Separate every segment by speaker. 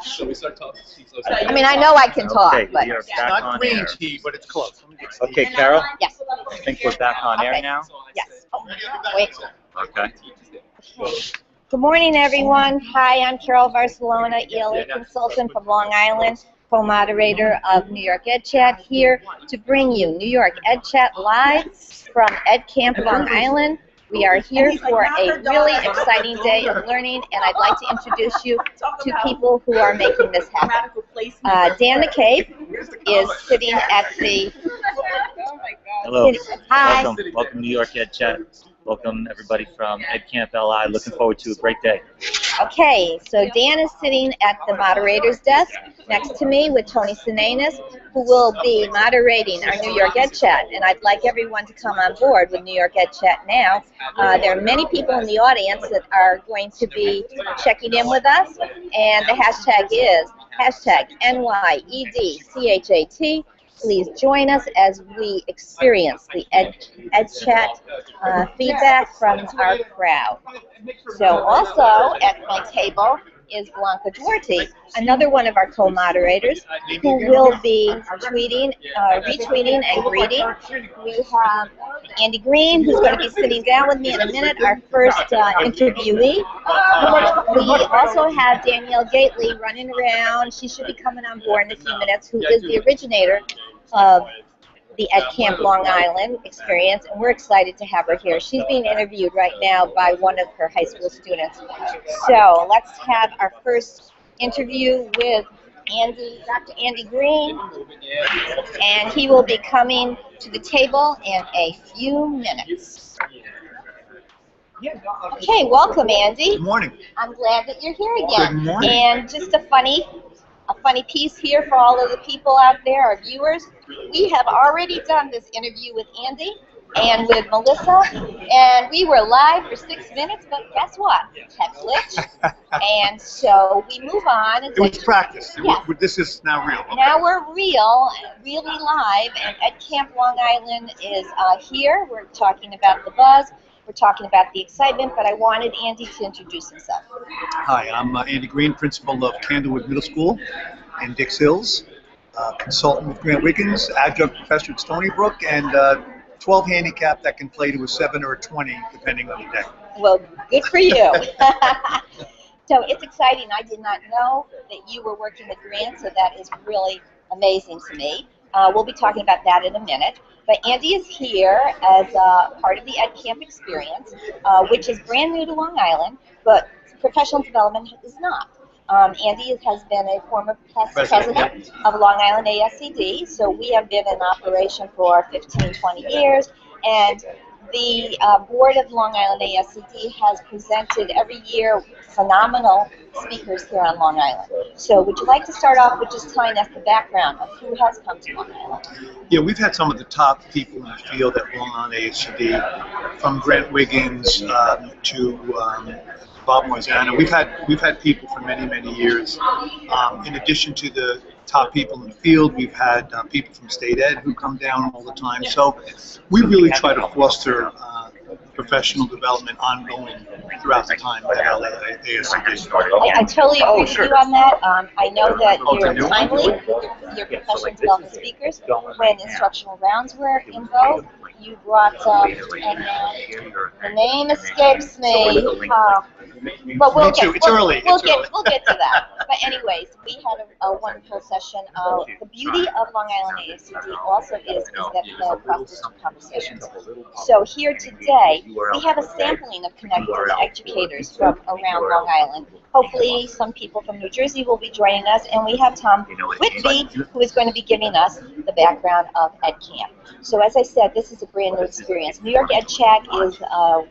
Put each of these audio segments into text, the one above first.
Speaker 1: So we start talking.
Speaker 2: I mean, I know I can talk,
Speaker 3: Okay,
Speaker 2: but
Speaker 3: we are
Speaker 1: It's
Speaker 3: back
Speaker 1: not
Speaker 3: on
Speaker 1: green
Speaker 3: air.
Speaker 1: tea, but it's close.
Speaker 3: Okay, Carol,
Speaker 2: yes,
Speaker 3: I think we're back on air
Speaker 2: Okay.
Speaker 3: now.
Speaker 2: yes. Oh, wait.
Speaker 3: Okay.
Speaker 2: Good morning, everyone. Hi, I'm Carol Barcelona, ELA consultant from Long Island, co-moderator of New York Ed Chat, here to bring you New York Ed Chat live from Ed Camp, Long Island. We are here for a really exciting day of learning, and I'd like to introduce you to people who are making this happen. Dan McCabe is sitting at the...
Speaker 3: Hello.
Speaker 2: Hi.
Speaker 3: Welcome New York Ed Chat. Welcome everybody from Ed Camp LI. Looking forward to a great day.
Speaker 2: Okay, so Dan is sitting at the moderator's desk next to me with Tony Sinanis, who will be moderating our New York Ed Chat. And I'd like everyone to come on board with New York Ed Chat now. There are many people in the audience that are going to be checking in with us, and the hashtag is hashtag NYEDCHAT. Please join us as we experience the Ed Chat feedback from our crowd. So also at my table is Blanca Duarte, another one of our co-moderators, who will be tweeting, retweeting, and greeting. We have Andy Green, who's going to be sitting down with me in a minute, our first interviewee. We also have Danielle Gately running around. She should be coming on board in a few minutes, who is the originator of the Ed Camp Long Island experience, and we're excited to have her here. She's being interviewed right now by one of her high school students. So let's have our first interview with Dr. Andy Green, and he will be coming to the table in a few minutes. Okay, welcome, Andy.
Speaker 1: Good morning.
Speaker 2: I'm glad that you're here again.
Speaker 1: Good morning.
Speaker 2: And just a funny piece here for all of the people out there, our viewers. We have already done this interview with Andy and with Melissa, and we were live for 6 minutes, but guess what? Tech glitch. And so we move on.
Speaker 1: It was practice.
Speaker 2: Yes.
Speaker 1: This is now real.
Speaker 2: Now we're really live, and Ed Camp Long Island is here. We're talking about the buzz. We're talking about the excitement, but I wanted Andy to introduce himself.
Speaker 1: Hi, I'm Andy Green, principal of Candlewood Middle School in Dix Hills, consultant with Grant Wiggins, adjunct professor at Stony Brook, and 12 handicap that can play to a 7 or a 20, depending on the day.
Speaker 2: Well, good for you. So it's exciting. I did not know that you were working with Grant, so that is really amazing to me. We'll be talking about that in a minute. But Andy is here as part of the Ed Camp experience, which is brand new to Long Island, but professional development is not. Andy has been a former past president of Long Island ASCD, so we have been in operation for 15, 20 years, and the board of Long Island ASCD has presented every year phenomenal speakers here on Long Island. So would you like to start off with just telling us the background of who has come to Long Island?
Speaker 1: Yeah, we've had some of the top people in the field at Long Island ASCD, from Grant Wiggins to Bob Moisano. We've had people for many, many years. In addition to the top people in the field, we've had people from State Ed who come down all the time. So we really try to foster professional development ongoing throughout the time at ASCD.
Speaker 2: I totally agree with you on that. I know that you're timely with your professional development speakers. When instructional rounds were in vogue, you brought, the name escapes me, but we'll get,
Speaker 1: It's early.
Speaker 2: We'll get to that. But anyways, we had a wonderful session. The beauty of Long Island ASCD also is that the cross-district conversations. So here today, we have a sampling of connected educators from around Long Island. Hopefully, some people from New Jersey will be joining us, and we have Tom Whitby, who is going to be giving us the background of Ed Camp. So as I said, this is a brand new experience. New York Ed Chat is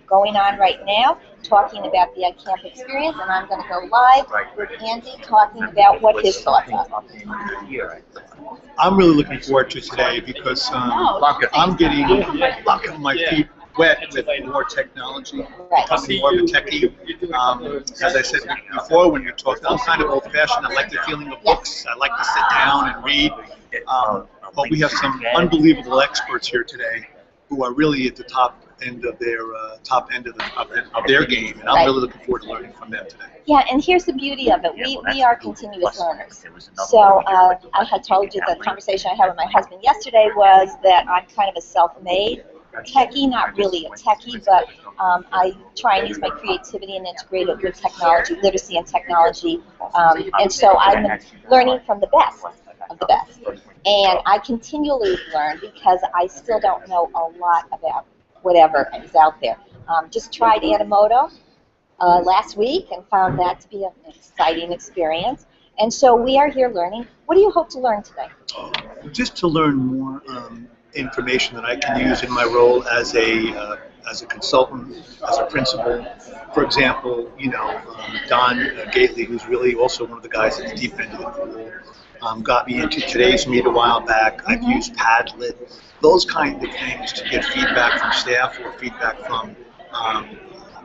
Speaker 2: going on right now, talking about the Ed Camp experience, and I'm going to go live with Andy talking about what his thoughts are.
Speaker 1: I'm really looking forward to today because I'm getting my feet wet with more technology, becoming more of a techie. As I said before, when you're talking, I'm kind of old-fashioned. I like the feeling of books. I like to sit down and read. But we have some unbelievable experts here today who are really at the top top end of their game, and I'm
Speaker 2: Right.
Speaker 1: really looking forward to learning from them today.
Speaker 2: Yeah, and here's the beauty of it. We are continuous learners. So I had told you the conversation I had with my husband yesterday was that I'm kind of a self-made techie, not really a techie, but I try and use my creativity and integrate it with technology, literacy and technology. And so I'm learning from the best of the best. And I continually learn because I still don't know a lot about whatever is out there. Just tried Animoto last week and found that to be an exciting experience. And so we are here learning. What do you hope to learn today?
Speaker 1: Just to learn more information that I can use in my role as a consultant, as a principal. For example, Don Gately, who's really also one of the guys at the deep end of the pool, got me into Today's Meet a while back. I've used Padlet, those kind of things to get feedback from staff or feedback from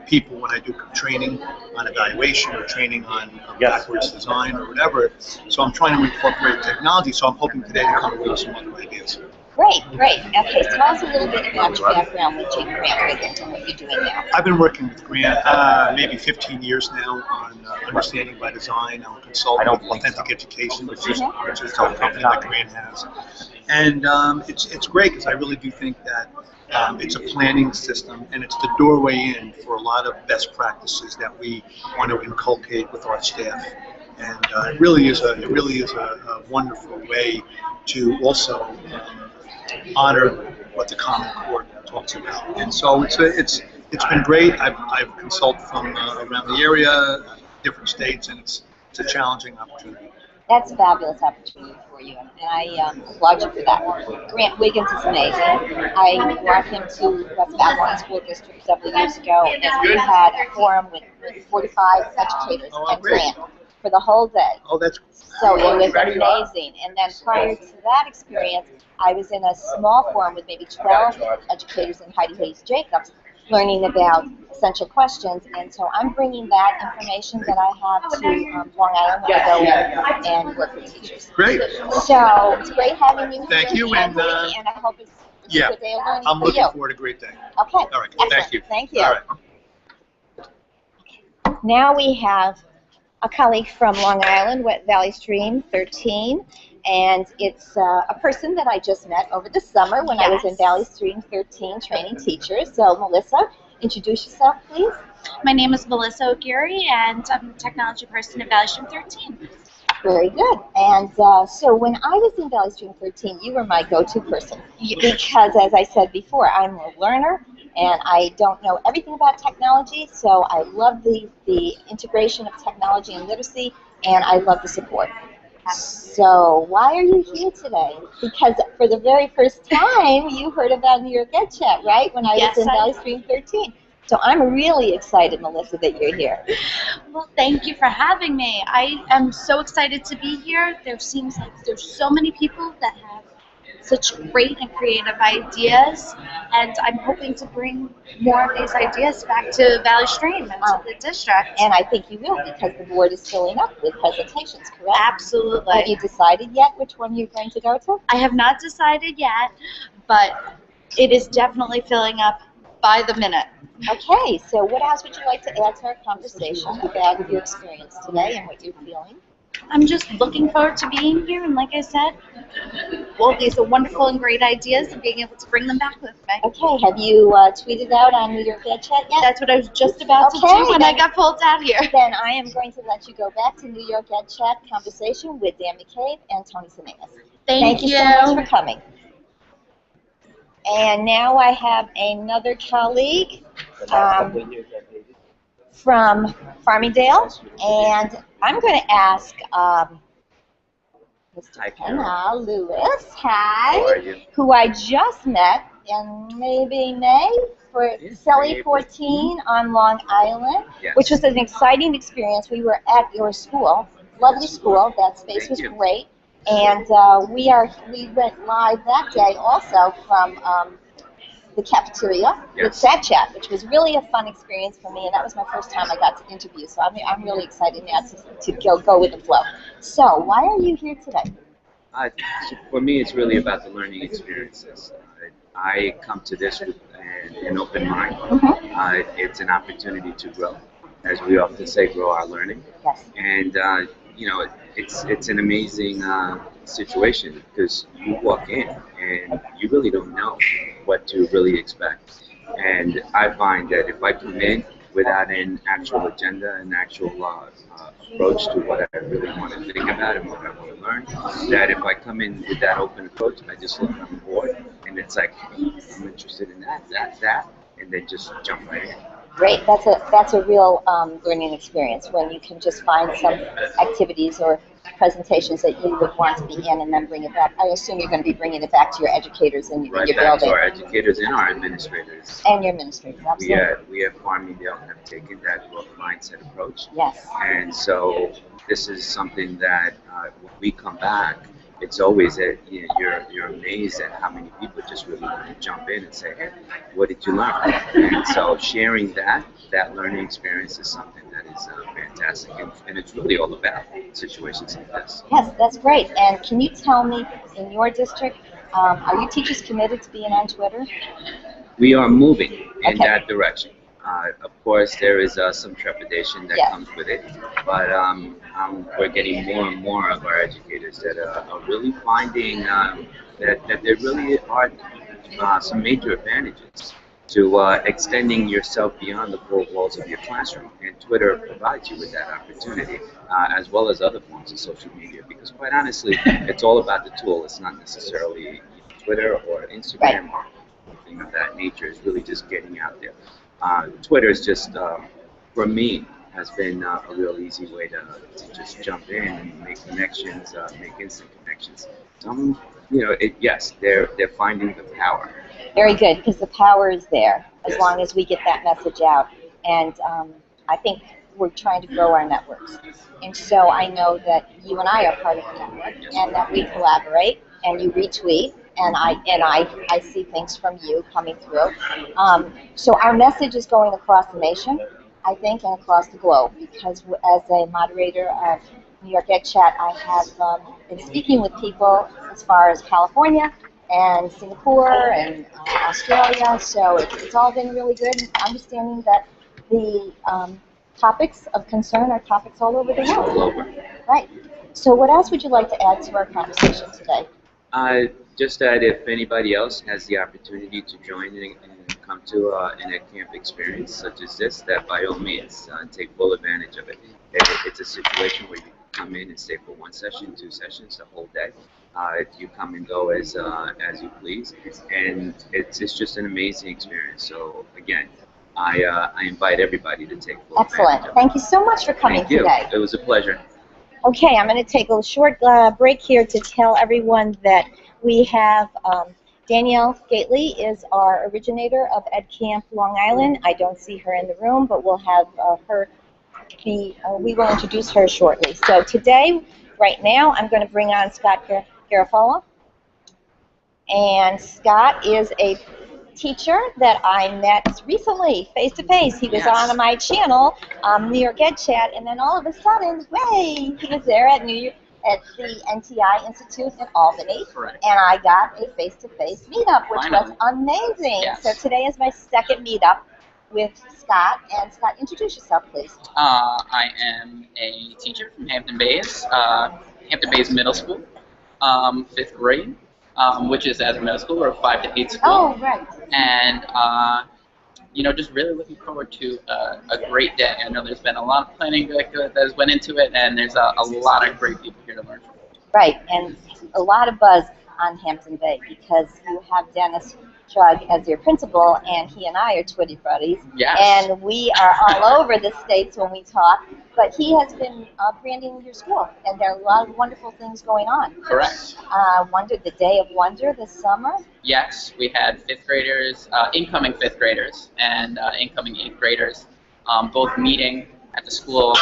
Speaker 1: people when I do training on evaluation or training on backwards design or whatever. So I'm trying to incorporate technology, so I'm hoping today to come up with some other ideas.
Speaker 2: Great, great. Okay, so tell us a little bit about your background with Grant Wiggins and what you're doing now.
Speaker 1: I've been working with Grant maybe 15 years now on Understanding by Design. I'm a consultant with Authentic Education, which is a company that Grant has. And it's great because I really do think that it's a planning system, and it's the doorway in for a lot of best practices that we want to inculcate with our staff. And it really is a wonderful way to also honor what the Common Core talks about. And so it's been great. I've consulted from around the area, different states, and it's a challenging opportunity.
Speaker 2: That's a fabulous opportunity for you, and I applaud you for that. Grant Wiggins is amazing. I brought him to West Babylon School District several years ago, and we had a forum with 45 educators and Grant for the whole day.
Speaker 1: Oh, that's
Speaker 2: So it was amazing. And then prior to that experience, I was in a small forum with maybe 12 educators in Heidi Hayes Jacobs, learning about essential questions. And so I'm bringing that information that I have to Long Island when I go and work with teachers.
Speaker 1: great.
Speaker 2: So it's great having you here.
Speaker 1: Thank you,
Speaker 2: Anthony,
Speaker 1: and
Speaker 2: I hope it's a
Speaker 1: yeah,
Speaker 2: good day of learning
Speaker 1: I'm
Speaker 2: for
Speaker 1: looking
Speaker 2: you.
Speaker 1: forward to a great day.
Speaker 2: Okay.
Speaker 1: All right.
Speaker 2: Excellent.
Speaker 1: Thank you.
Speaker 2: Thank you.
Speaker 1: All right.
Speaker 2: Now we have a colleague from Long Island, Wet Valley Stream 13, and it's a person that I just met over the summer when I was in Valley Stream 13 training teachers. So Melissa, introduce yourself, please.
Speaker 4: My name is Melissa O'Geary, and I'm a technology person at Valley Stream 13.
Speaker 2: Very good. And so when I was in Valley Stream 13, you were my go-to person because, as I said before, I'm a learner and I don't know everything about technology, so I love the integration of technology and literacy, and I love the support. So why are you here today? Because for the very first time, you heard about New York EdChat, right, when I was in Valley Stream 13. So I'm really excited, Melissa, that you're here.
Speaker 4: Well, thank you for having me. I am so excited to be here. There seems like there's so many people that have such great and creative ideas, and I'm hoping to bring more of these ideas back to Valley Stream and to the district.
Speaker 2: And I think you will, because the board is filling up with presentations, correct?
Speaker 4: Absolutely.
Speaker 2: Have you decided yet which one you're going to go to?
Speaker 4: I have not decided yet, but it is definitely filling up by the minute.
Speaker 2: Okay, so what else would you like to add to our conversation about your experience today and what you're feeling?
Speaker 4: I'm just looking forward to being here, and like I said, well, these are wonderful and great ideas and being able to bring them back with me.
Speaker 2: Okay, have you tweeted out on New York EdChat yet?
Speaker 4: That's what I was just about to do when I got pulled out here.
Speaker 2: Then I am going to let you go back to New York EdChat conversation with Dan McCabe and Tony Semanis.
Speaker 4: Thank you
Speaker 2: so much for coming. And now I have another colleague from Farmingdale, and I'm going to ask Mr. Kenna Lewis, who I just met in maybe May for Selly 14 on Long Island, which was an exciting experience. We were at your school, lovely school. That space was great. And we went live that day also from the cafeteria with SatChat, which was really a fun experience for me, and that was my first time I got to interview. So I'm really excited now to go with the flow. So why are you here today?
Speaker 5: For me, it's really about the learning experiences. I come to this with an open mind. It's an opportunity to grow, as we often say, grow our learning.
Speaker 2: Yes.
Speaker 5: And it's an amazing situation because you walk in and you really don't know what to really expect. And I find that if I come in without an actual agenda, an actual approach to what I really want to think about and what I want to learn, that if I come in with that open approach, I just look on board and it's like, I'm interested in that, and then just jump right in.
Speaker 2: Great. That's a real learning experience when you can just find some activities or presentations that you would want to be in and then bring it back. I assume you're going to be bringing it back to your educators in
Speaker 5: Right
Speaker 2: your
Speaker 5: back
Speaker 2: building.
Speaker 5: to our educators and our administrators.
Speaker 2: And your administrators, absolutely.
Speaker 5: We at Farmingdale have taken that growth mindset approach.
Speaker 2: Yes.
Speaker 5: And so this is something that when we come back, it's always that you're amazed at how many people just really want to jump in and say, hey, what did you learn? And so sharing that learning experience is something that is fantastic, and it's really all about situations like this.
Speaker 2: Yes, that's great. And can you tell me, in your district, are you teachers committed to being on Twitter?
Speaker 5: We are moving in
Speaker 2: Okay.
Speaker 5: that direction. Of course, there is some trepidation that
Speaker 2: Yes.
Speaker 5: comes with it, but we're getting more and more of our educators that are really finding that there really are some major advantages to extending yourself beyond the four walls of your classroom. And Twitter provides you with that opportunity, as well as other forms of social media, because quite honestly, it's all about the tool. It's not necessarily Twitter or Instagram or anything of that nature. It's really just getting out there. Twitter is just, for me, has been a real easy way to just jump in and make connections, make instant connections. Yes, they're finding the power.
Speaker 2: Very good, because the power is there as long as we get that message out. And I think we're trying to grow our networks. And so I know that you and I are part of the network, and that we collaborate, and you retweet, and I see things from you coming through. So our message is going across the nation, I think, and across the globe, because as a moderator of New York Ed Chat, I have been speaking with people as far as California and Singapore and Australia, so it's all been really good, understanding that the topics of concern are topics all over the world.
Speaker 5: All over.
Speaker 2: Right. So what else would you like to add to our conversation today?
Speaker 5: Just that if anybody else has the opportunity to join and come to an Ed Camp experience such as this, that by all means take full advantage of it. It's a situation where you come in and stay for one session, 2 sessions, the whole day. You come and go as you please, and it's just an amazing experience. So again, I invite everybody to take full advantage
Speaker 2: Excellent.
Speaker 5: of it.
Speaker 2: Thank you so much for coming
Speaker 5: Thank you.
Speaker 2: today.
Speaker 5: It was a pleasure.
Speaker 2: Okay, I'm going to take a short break here to tell everyone that we have Danielle Gately is our originator of Ed Camp Long Island. I don't see her in the room, but we'll have we will introduce her shortly. So today, right now, I'm going to bring on Scott Garofalo. And Scott is a teacher that I met recently, face to face. He was on my channel, New York Ed Chat, and then all of a sudden, hey, he was there at the NTI Institute in Albany.
Speaker 6: Correct.
Speaker 2: And I got a face-to-face meetup, which was amazing.
Speaker 6: Yes.
Speaker 2: So today is my second meetup with Scott. And Scott, introduce yourself, please.
Speaker 6: I am a teacher from Hampton Bays Middle School, 5th grade, which is as a middle school or 5 to 8 school.
Speaker 2: Oh, right.
Speaker 6: And just really looking forward to a great day. I know there's been a lot of planning that has went into it, and there's a lot of great people here to learn from.
Speaker 2: Right, and a lot of buzz on Hampton Bay because you have Dennis Chug as your principal, and he and I are Twitter buddies.
Speaker 6: Yes.
Speaker 2: And we are all over the states when we talk, but he has been branding your school, and there are a lot of wonderful things going on.
Speaker 6: Correct.
Speaker 2: The Day of Wonder this summer.
Speaker 6: Yes, we had 5th graders, incoming 5th graders, and incoming 8th graders, both meeting at the school,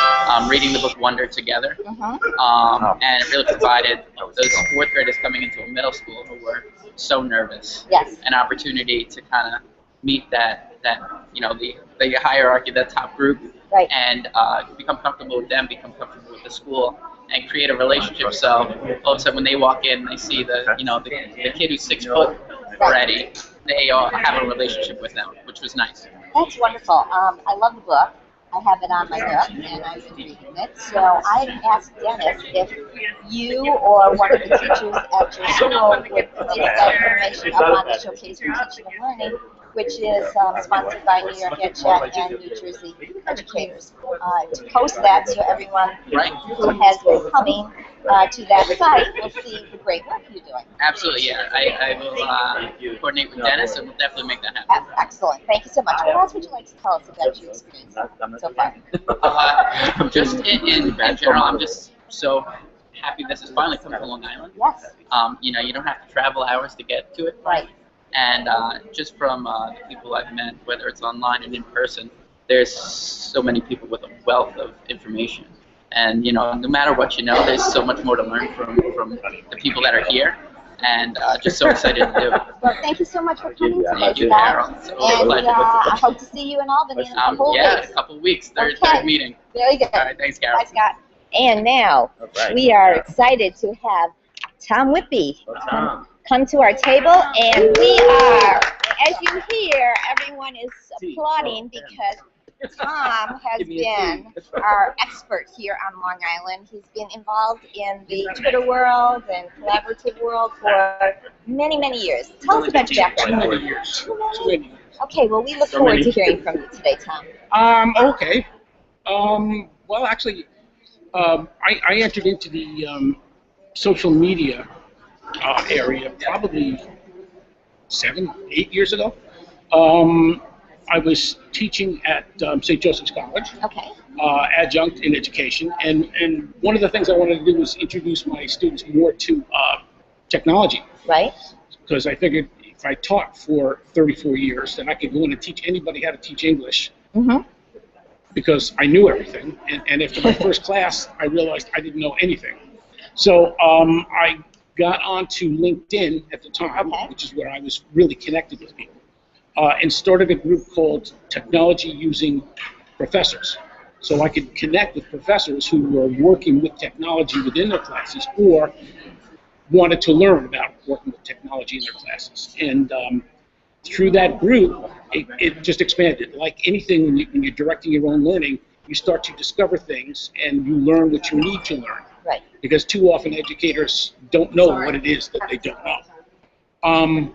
Speaker 6: reading the book Wonder together, and it really provided those 4th graders coming into a middle school who were so nervous, an opportunity to kind of meet that the hierarchy, that top group, and become comfortable with them, become comfortable with the school, and create a relationship. So all of a sudden, when they walk in, they see the kid who's 6 foot already, they have a relationship with them, which was nice.
Speaker 2: That's wonderful. I love the book. I have it on my nook, and I've been reading it. So I asked Dennis if you or one of the teachers at your school would place that information up on the Showcase for Teaching and Learning, which is sponsored by New York EdChat and New Jersey educators, to post that so everyone who has been coming to that site will see the great work you're doing.
Speaker 6: Absolutely, yeah. I will coordinate with Dennis, and we'll definitely make that happen.
Speaker 2: Excellent. Thank you so much. What else would you like to tell us about your experience so far?
Speaker 6: Just in general, I'm just so happy this is finally coming to Long Island.
Speaker 2: Yes.
Speaker 6: You know, you don't have to travel hours to get to it.
Speaker 2: Right.
Speaker 6: And just from the people I've met, whether it's online and in person, there's so many people with a wealth of information. And, you know, no matter what you know, there's so much more to learn from the people that are here. And just so excited to do it.
Speaker 2: Well, thank you so much for coming today,
Speaker 6: Thank you,
Speaker 2: Scott.
Speaker 6: Carol. It's a
Speaker 2: And
Speaker 6: pleasure.
Speaker 2: I hope to see you in Albany in a couple of
Speaker 6: Yeah,
Speaker 2: weeks.
Speaker 6: a couple of weeks. Third meeting.
Speaker 2: Very good.
Speaker 6: All right, thanks, Carol.
Speaker 2: Bye, Scott. And now we are excited to have Tom Whitby come to our table, and we are, as you hear, everyone is applauding because Tom has been our expert here on Long Island. He's been involved in the Twitter world and collaborative world for many, many years. Tell us about your background.
Speaker 7: Too many years.
Speaker 2: Okay, well, we look forward to hearing from you today, Tom.
Speaker 7: Okay. Well, actually, I entered into the social media area probably 7, 8 years ago. I was teaching at St. Joseph's College, adjunct in education, and one of the things I wanted to do was introduce my students more to technology.
Speaker 2: Right.
Speaker 7: Because I figured if I taught for 34 years, then I could go in and teach anybody how to teach English.
Speaker 2: Mm-hmm.
Speaker 7: Because I knew everything, and after my first class, I realized I didn't know anything. So I got onto LinkedIn at the time, which is where I was really connected with people, and started a group called Technology Using Professors. So I could connect with professors who were working with technology within their classes or wanted to learn about working with technology in their classes. And through that group, it just expanded. Like anything, when you're directing your own learning, you start to discover things and you learn what you need to learn.
Speaker 2: Right.
Speaker 7: Because too often educators don't know what it is that they don't know.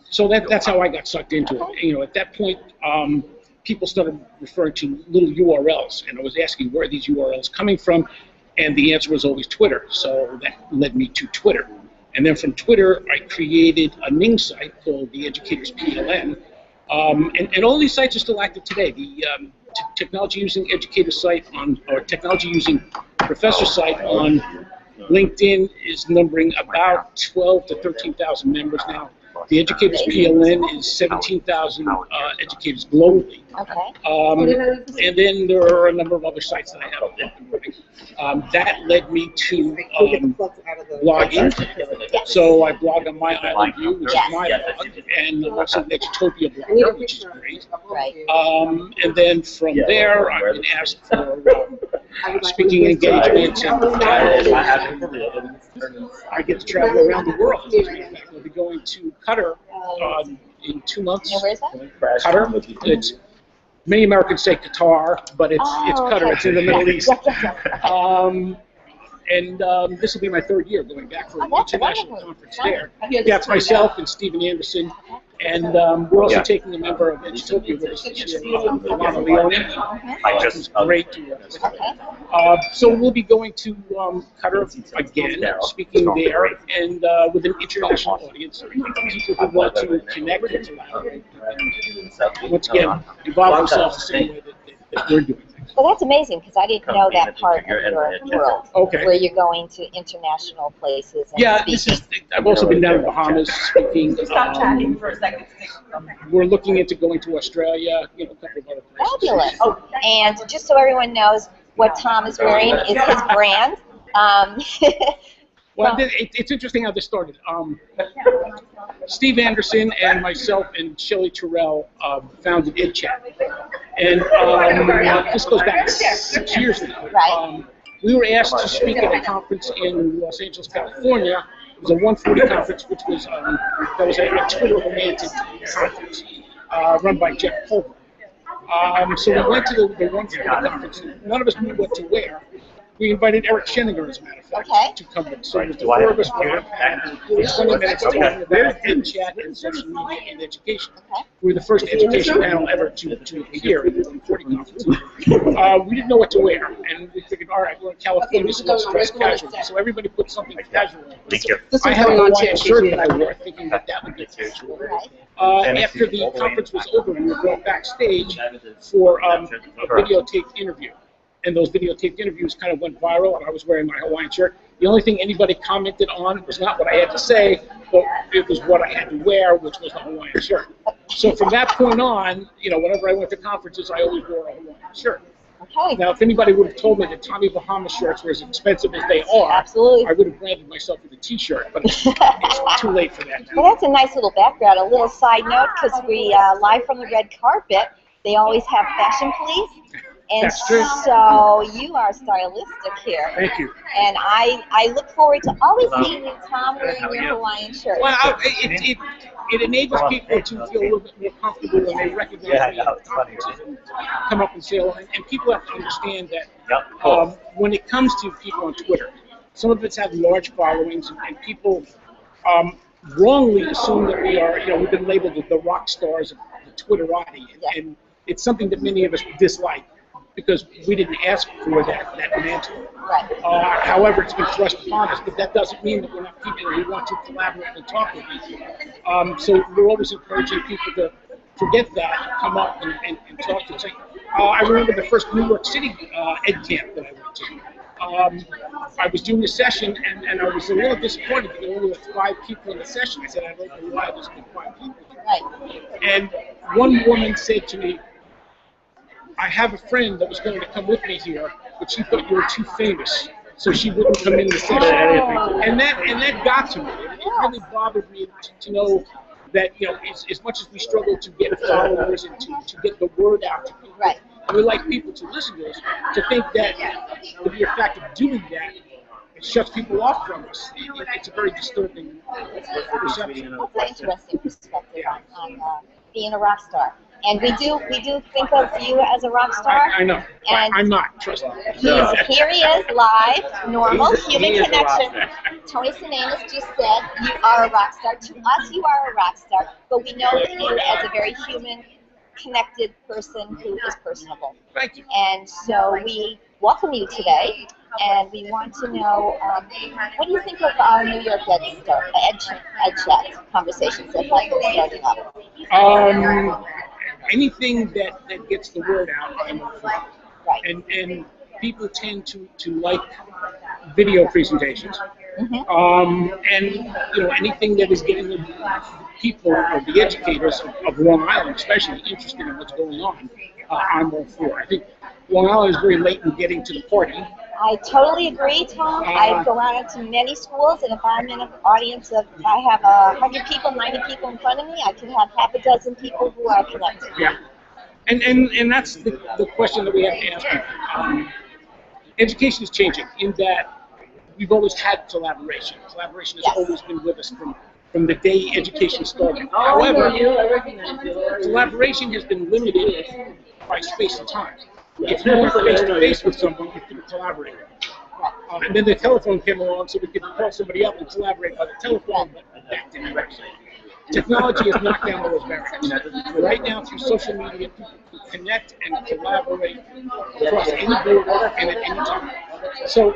Speaker 7: So that's how I got sucked into it. You know, at that point, people started referring to little URLs, and I was asking where are these URLs coming from, and the answer was always Twitter. So that led me to Twitter. And then from Twitter, I created a Ning site called the Educators PLN. And all these sites are still active today. The Technology Using Educator site or Technology Using Professor site on LinkedIn is numbering about 12 to 13,000 members now. The Educators PLN is 17,000 educators globally.
Speaker 2: Okay.
Speaker 7: And then there are a number of other sites that I have up and running. That led me to blogging. So I blog on My Island View, which is my blog, and also Nextopia blogger, which is great.
Speaker 2: Right.
Speaker 7: And then from there, I've been asked for speaking engagements, and I get to travel around the world. In fact, we'll be going to Qatar in 2 months.
Speaker 2: And where is that?
Speaker 7: Qatar. It's many Americans say Qatar, but it's Qatar. It's in the Middle East. And this will be my 3rd year going back for an international conference there. Yeah, it's myself and Stephen Anderson. And we're also taking a member of Edutopia with us this year, Alana Leone. Which is great to work with. So we'll be going to Qatar again, speaking there, and with an international audience, people who want to connect and collaborate, and once again, involve themselves the same way that we're doing.
Speaker 2: Well, that's amazing because I didn't know that part of your world, where you're going to international places. And
Speaker 7: Yeah,
Speaker 2: speaking.
Speaker 7: I've also been down in the Bahamas speaking.
Speaker 8: Stop chatting for a second.
Speaker 7: We're looking into going to Australia, a couple of other places.
Speaker 2: Fabulous. And just so everyone knows, what Tom is wearing is his brand.
Speaker 7: Well, it's interesting how this started. Steve Anderson and myself and Shelley Terrell founded EdChat. And this goes back 6 years now.
Speaker 2: Right.
Speaker 7: We were asked to speak at a conference in Los Angeles, California, It was a 140 conference, which was that was a Twitter-oriented conference run by Jeff Pulver. So we went to the 140 conference. None of us knew what to wear. We invited Eric Sheninger, as a matter of fact, to come in. So the four of us were 20 minutes talking about EdChat and social media and education. We were the first education panel ever to appear at the 140 conference. We didn't know what to wear, and we figured, all right, we're in California, so let's dress casual. So everybody put something casual on.
Speaker 3: Thank you.
Speaker 7: I had a Hawaiian shirt that I wore, thinking that would be casual. After the conference was over, we were brought backstage for a videotaped interview. And those videotaped interviews kind of went viral, and I was wearing my Hawaiian shirt. The only thing anybody commented on was not what I had to say, but it was what I had to wear, which was the Hawaiian shirt. So from that point on, whenever I went to conferences, I always wore a Hawaiian shirt.
Speaker 2: Okay.
Speaker 7: Now, if anybody would have told me that Tommy Bahama shirts were as expensive as they are,
Speaker 2: absolutely,
Speaker 7: I would have branded myself with a T-shirt, but it's too late for that now.
Speaker 2: Well, that's a nice little background. A little side note, because we live from the red carpet, they always have fashion police. And
Speaker 7: That's true.
Speaker 2: So you are stylistic here.
Speaker 7: Thank you.
Speaker 2: And I look forward to always seeing you, Tom, wearing your Hawaiian shirt.
Speaker 7: Well, it enables people to feel a little bit more comfortable when they recognize me. Come up and say hello. And people have to understand that when it comes to people on Twitter, some of us have large followings, and people wrongly assume that we are, we've been labeled the rock stars of the Twitterati, and it's something that many of us dislike, because we didn't ask for that mantle.
Speaker 2: Right.
Speaker 7: However, it's been thrust upon us, but that doesn't mean that we're not people who want to collaborate and talk with people. So we're always encouraging people to forget that, come up and talk to us. I remember the first New York City Ed Camp that I went to. I was doing a session, and I was a little disappointed that there were only 5 people in the session. I said, I don't know why there's only 5 people.
Speaker 2: Right.
Speaker 7: And one woman said to me, I have a friend that was going to come with me here, but she thought you were too famous, so she wouldn't come in the session. And that got to me. It really bothered me to know that, as much as we struggle to get followers and to get the word out to people,
Speaker 2: right,
Speaker 7: we like people to listen to us, to think that the mere fact of doing that, it shuts people off from us. It's a very disturbing perception.
Speaker 2: That's an interesting perspective on being a rock star. And we do think of you as a rock star.
Speaker 7: I know.
Speaker 2: And
Speaker 7: I'm not, trust me.
Speaker 2: Here he is, live, normal, human connection. Tony Sinanis just said, you are a rock star. To us, you are a rock star, but we know you as a very human, connected person who is personable.
Speaker 7: Thank you.
Speaker 2: And so we welcome you today, and we want to know, what do you think of our New York EdChat conversations that's like starting up?
Speaker 7: Anything that gets the word out, I'm all for.
Speaker 2: Right.
Speaker 7: And people tend to like video presentations.
Speaker 2: Mm-hmm.
Speaker 7: And anything that is getting the people or the educators of Long Island especially interested in what's going on, I'm all for. I think Long Island is very late in getting to the party.
Speaker 2: I totally agree, Tom. I go out into many schools, and if I'm in an audience of, I have 100 people, 90 people in front of me, I can have half a dozen people who are connected.
Speaker 7: Yeah. And that's the question that we have to ask people. Education is changing in that we've always had collaboration. Collaboration has always been with us from the day education started. However, collaboration has been limited by space and time. If you were face-to-face with someone, you couldn't collaborate. And then the telephone came along, so we could call somebody up and collaborate by the telephone, but that didn't work. Technology has knocked down all those barriers. Right now, through social media, people can connect and collaborate across any border and at any time. So,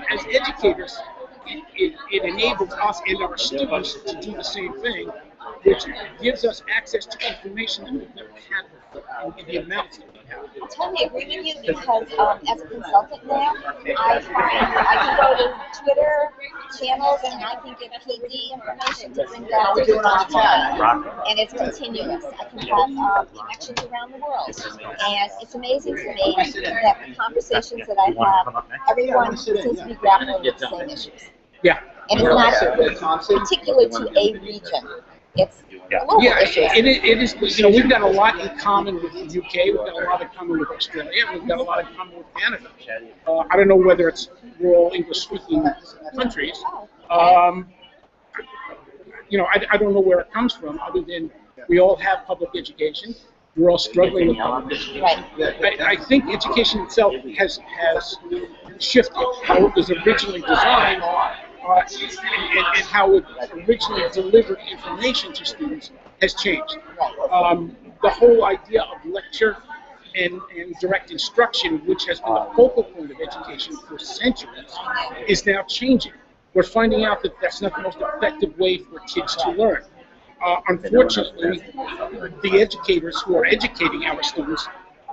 Speaker 7: as educators, it enables us and our students to do the same thing, which gives us access to information that we've never had before in the amounts that we have.
Speaker 2: I totally agree with you, because as a consultant now, I find I can go to Twitter channels and I can get PD information to bring down to my time. And it's continuous. I can have connections around the world. And it's amazing to me that the conversations that I have, everyone seems to be grappling with the same issues.
Speaker 7: Yeah.
Speaker 2: And it's not particular to a region. It's global issues.
Speaker 7: It is. We've got a lot in common with the UK. We've got a lot in common with Australia. We've got a lot in common with Canada. I don't know whether we're all English-speaking countries, I don't know where it comes from, other than we all have public education. We're all struggling with public education. I think education itself has shifted how it was originally designed, and how it originally delivered information to students has changed. The whole idea of lecture and direct instruction, which has been the focal point of education for centuries, is now changing. We're finding out that that's not the most effective way for kids to learn. Unfortunately, the educators who are educating our students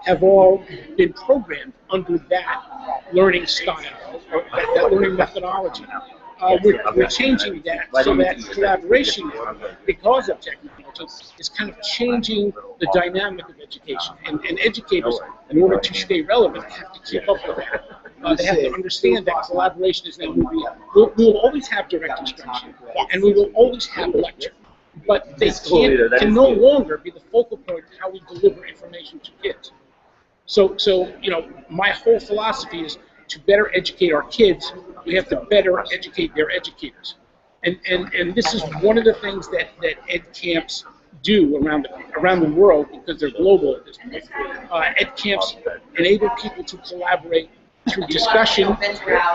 Speaker 7: have all been programmed under that learning style, or that learning methodology. We're changing that so that collaboration, because of technology, is kind of changing the dynamic of education. And educators, in order to stay relevant, have to keep up with that. They have to understand that collaboration is now moving up. We will always have direct instruction, and we will always have lecture. But they can no longer be the focal point of how we deliver information to kids. So my whole philosophy is to better educate our kids, we have to better educate their educators. And this is one of the things that ed camps do around the world, because they're global at this point. Ed camps enable people to collaborate through discussion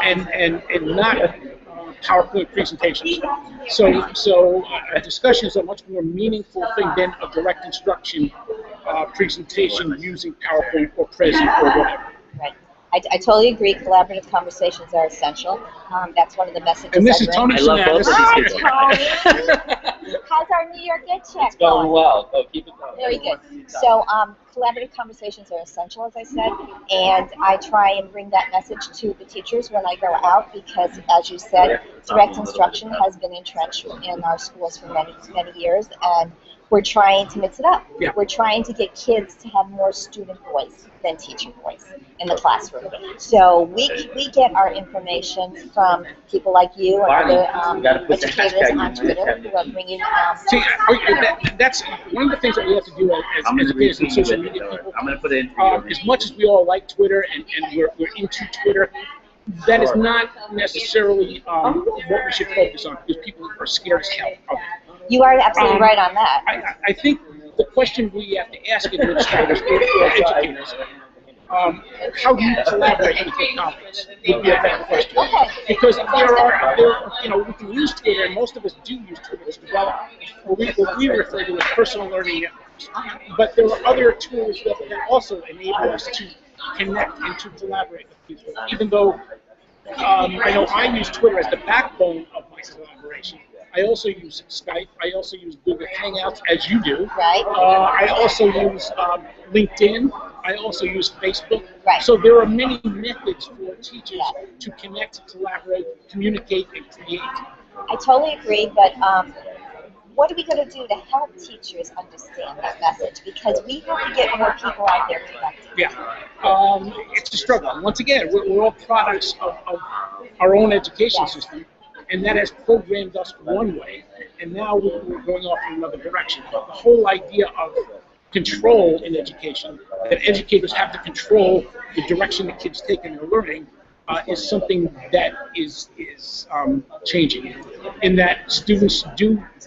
Speaker 7: and not PowerPoint presentations. So discussion is a much more meaningful thing than a direct instruction presentation using PowerPoint or Prezi or whatever.
Speaker 2: Right. I totally agree. Collaborative conversations are essential. That's one of the messages.
Speaker 7: And this is Tony
Speaker 3: I love both of
Speaker 2: Hi,
Speaker 3: these people.
Speaker 2: Tony. How's our New York Ed Check going?
Speaker 6: well. Oh, keep it going.
Speaker 2: Very good. So collaborative conversations are essential, as I said, and I try and bring that message to the teachers when I go out, because, as you said, direct instruction has been entrenched in our schools for many, many years, and we're trying to mix it up.
Speaker 7: Yeah.
Speaker 2: We're trying to get kids to have more student voice than teacher voice in the classroom. So we get our information from people like you and other educators on Twitter who are bringing.
Speaker 7: See, that's one of the things that we have to do as educators and social media people.
Speaker 3: I'm going to put it in.
Speaker 7: As much as we all like Twitter and we're into Twitter, that is not necessarily what we should focus on, because people are scared as hell of it.
Speaker 2: You are absolutely right on that.
Speaker 7: I think the question we have to ask administrators or educators, how do you collaborate with your colleagues, would be a better question.
Speaker 2: Okay.
Speaker 7: Because we can use Twitter, and most of us do use Twitter to develop what we refer to as personal learning networks. But there are other tools that also enable us to connect and to collaborate with people. Even though I know I use Twitter as the backbone of my collaboration, I also use Skype. I also use Google Hangouts, as you do.
Speaker 2: Right.
Speaker 7: I also use LinkedIn. I also use Facebook.
Speaker 2: Right.
Speaker 7: So there are many methods for teachers to connect, collaborate, communicate, and create.
Speaker 2: I totally agree, but what are we going to do to help teachers understand that message? Because we have to get more people out there connected.
Speaker 7: Yeah. It's a struggle. Once again, we're all products of our own education system. And that has programmed us one way, and now we're going off in another direction. The whole idea of control in education, that educators have to control the direction the kids take in their learning, is something that is changing. In that students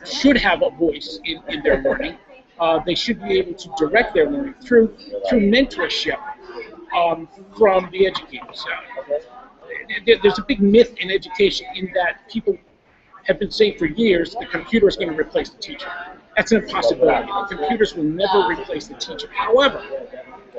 Speaker 7: should have a voice in their learning. They should be able to direct their learning through mentorship from the educators. There's a big myth in education in that people have been saying for years the computer is going to replace the teacher. That's an impossibility. The computers will never replace the teacher. However,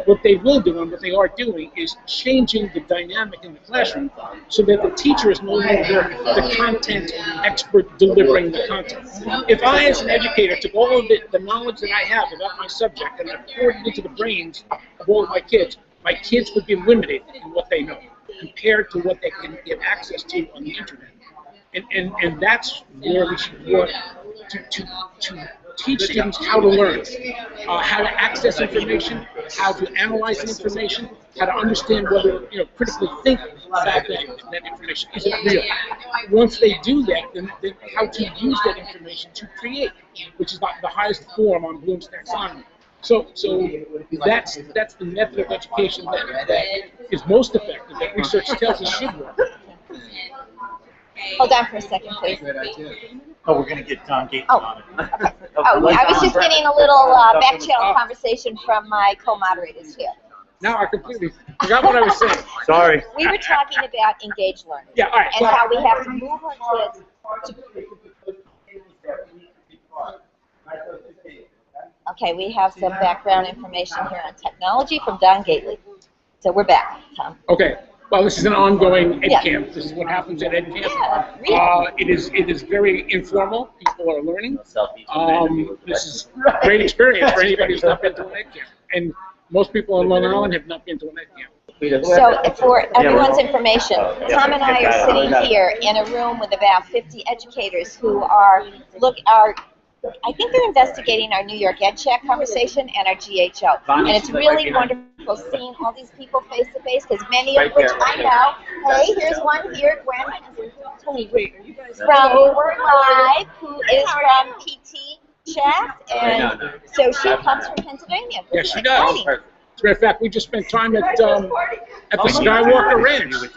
Speaker 7: what they will do and what they are doing is changing the dynamic in the classroom so that the teacher is no longer the content expert delivering the content. If I, as an educator, took all of the knowledge that I have about my subject and I poured it into the brains of all of my kids would be limited in what they know compared to what they can get access to on the internet. And that's where we should work to teach students how to learn, how to access information, how to analyze the information, how to understand whether, critically think about that information. Is it real? Once they do that, then how to use that information to create, which is the highest form on Bloom's taxonomy. So that's the method of education that is most effective, that research tells us should work.
Speaker 2: Hold on for a second, please.
Speaker 1: Great idea.
Speaker 3: Oh, we're gonna get Don Gates
Speaker 2: Oh.
Speaker 3: on it.
Speaker 2: Oh, I was just getting a little back channel conversation from my co-moderators here.
Speaker 7: Now I completely forgot what I was saying.
Speaker 3: Sorry.
Speaker 2: We were talking about engaged learning.
Speaker 7: Yeah, all right.
Speaker 2: And how we have to move our kids to. Okay, we have some background information here on technology from Don Gately. So we're back, Tom.
Speaker 7: Okay. Well, this is an ongoing ed
Speaker 2: Yeah.
Speaker 7: camp. This is what happens at ed camp.
Speaker 2: Yeah, really.
Speaker 7: It is very informal. People are learning.
Speaker 3: Selfies.
Speaker 7: This is a great experience for anybody who's not been to an ed camp. And most people on Long Island have not been to an ed camp.
Speaker 2: So for everyone's information, Tom and I are sitting here in a room with about 50 educators who are I think they're investigating our New York Ed Chat conversation and our GHO. And it's really wonderful seeing all these people face to face because many of which I know. Hey, here's one here, Gwen from Work Live, who is from PT Chat, and so she comes from Pennsylvania.
Speaker 7: Yes, she does. As a matter of fact, we just spent time at the Skywalker Ranch.
Speaker 2: So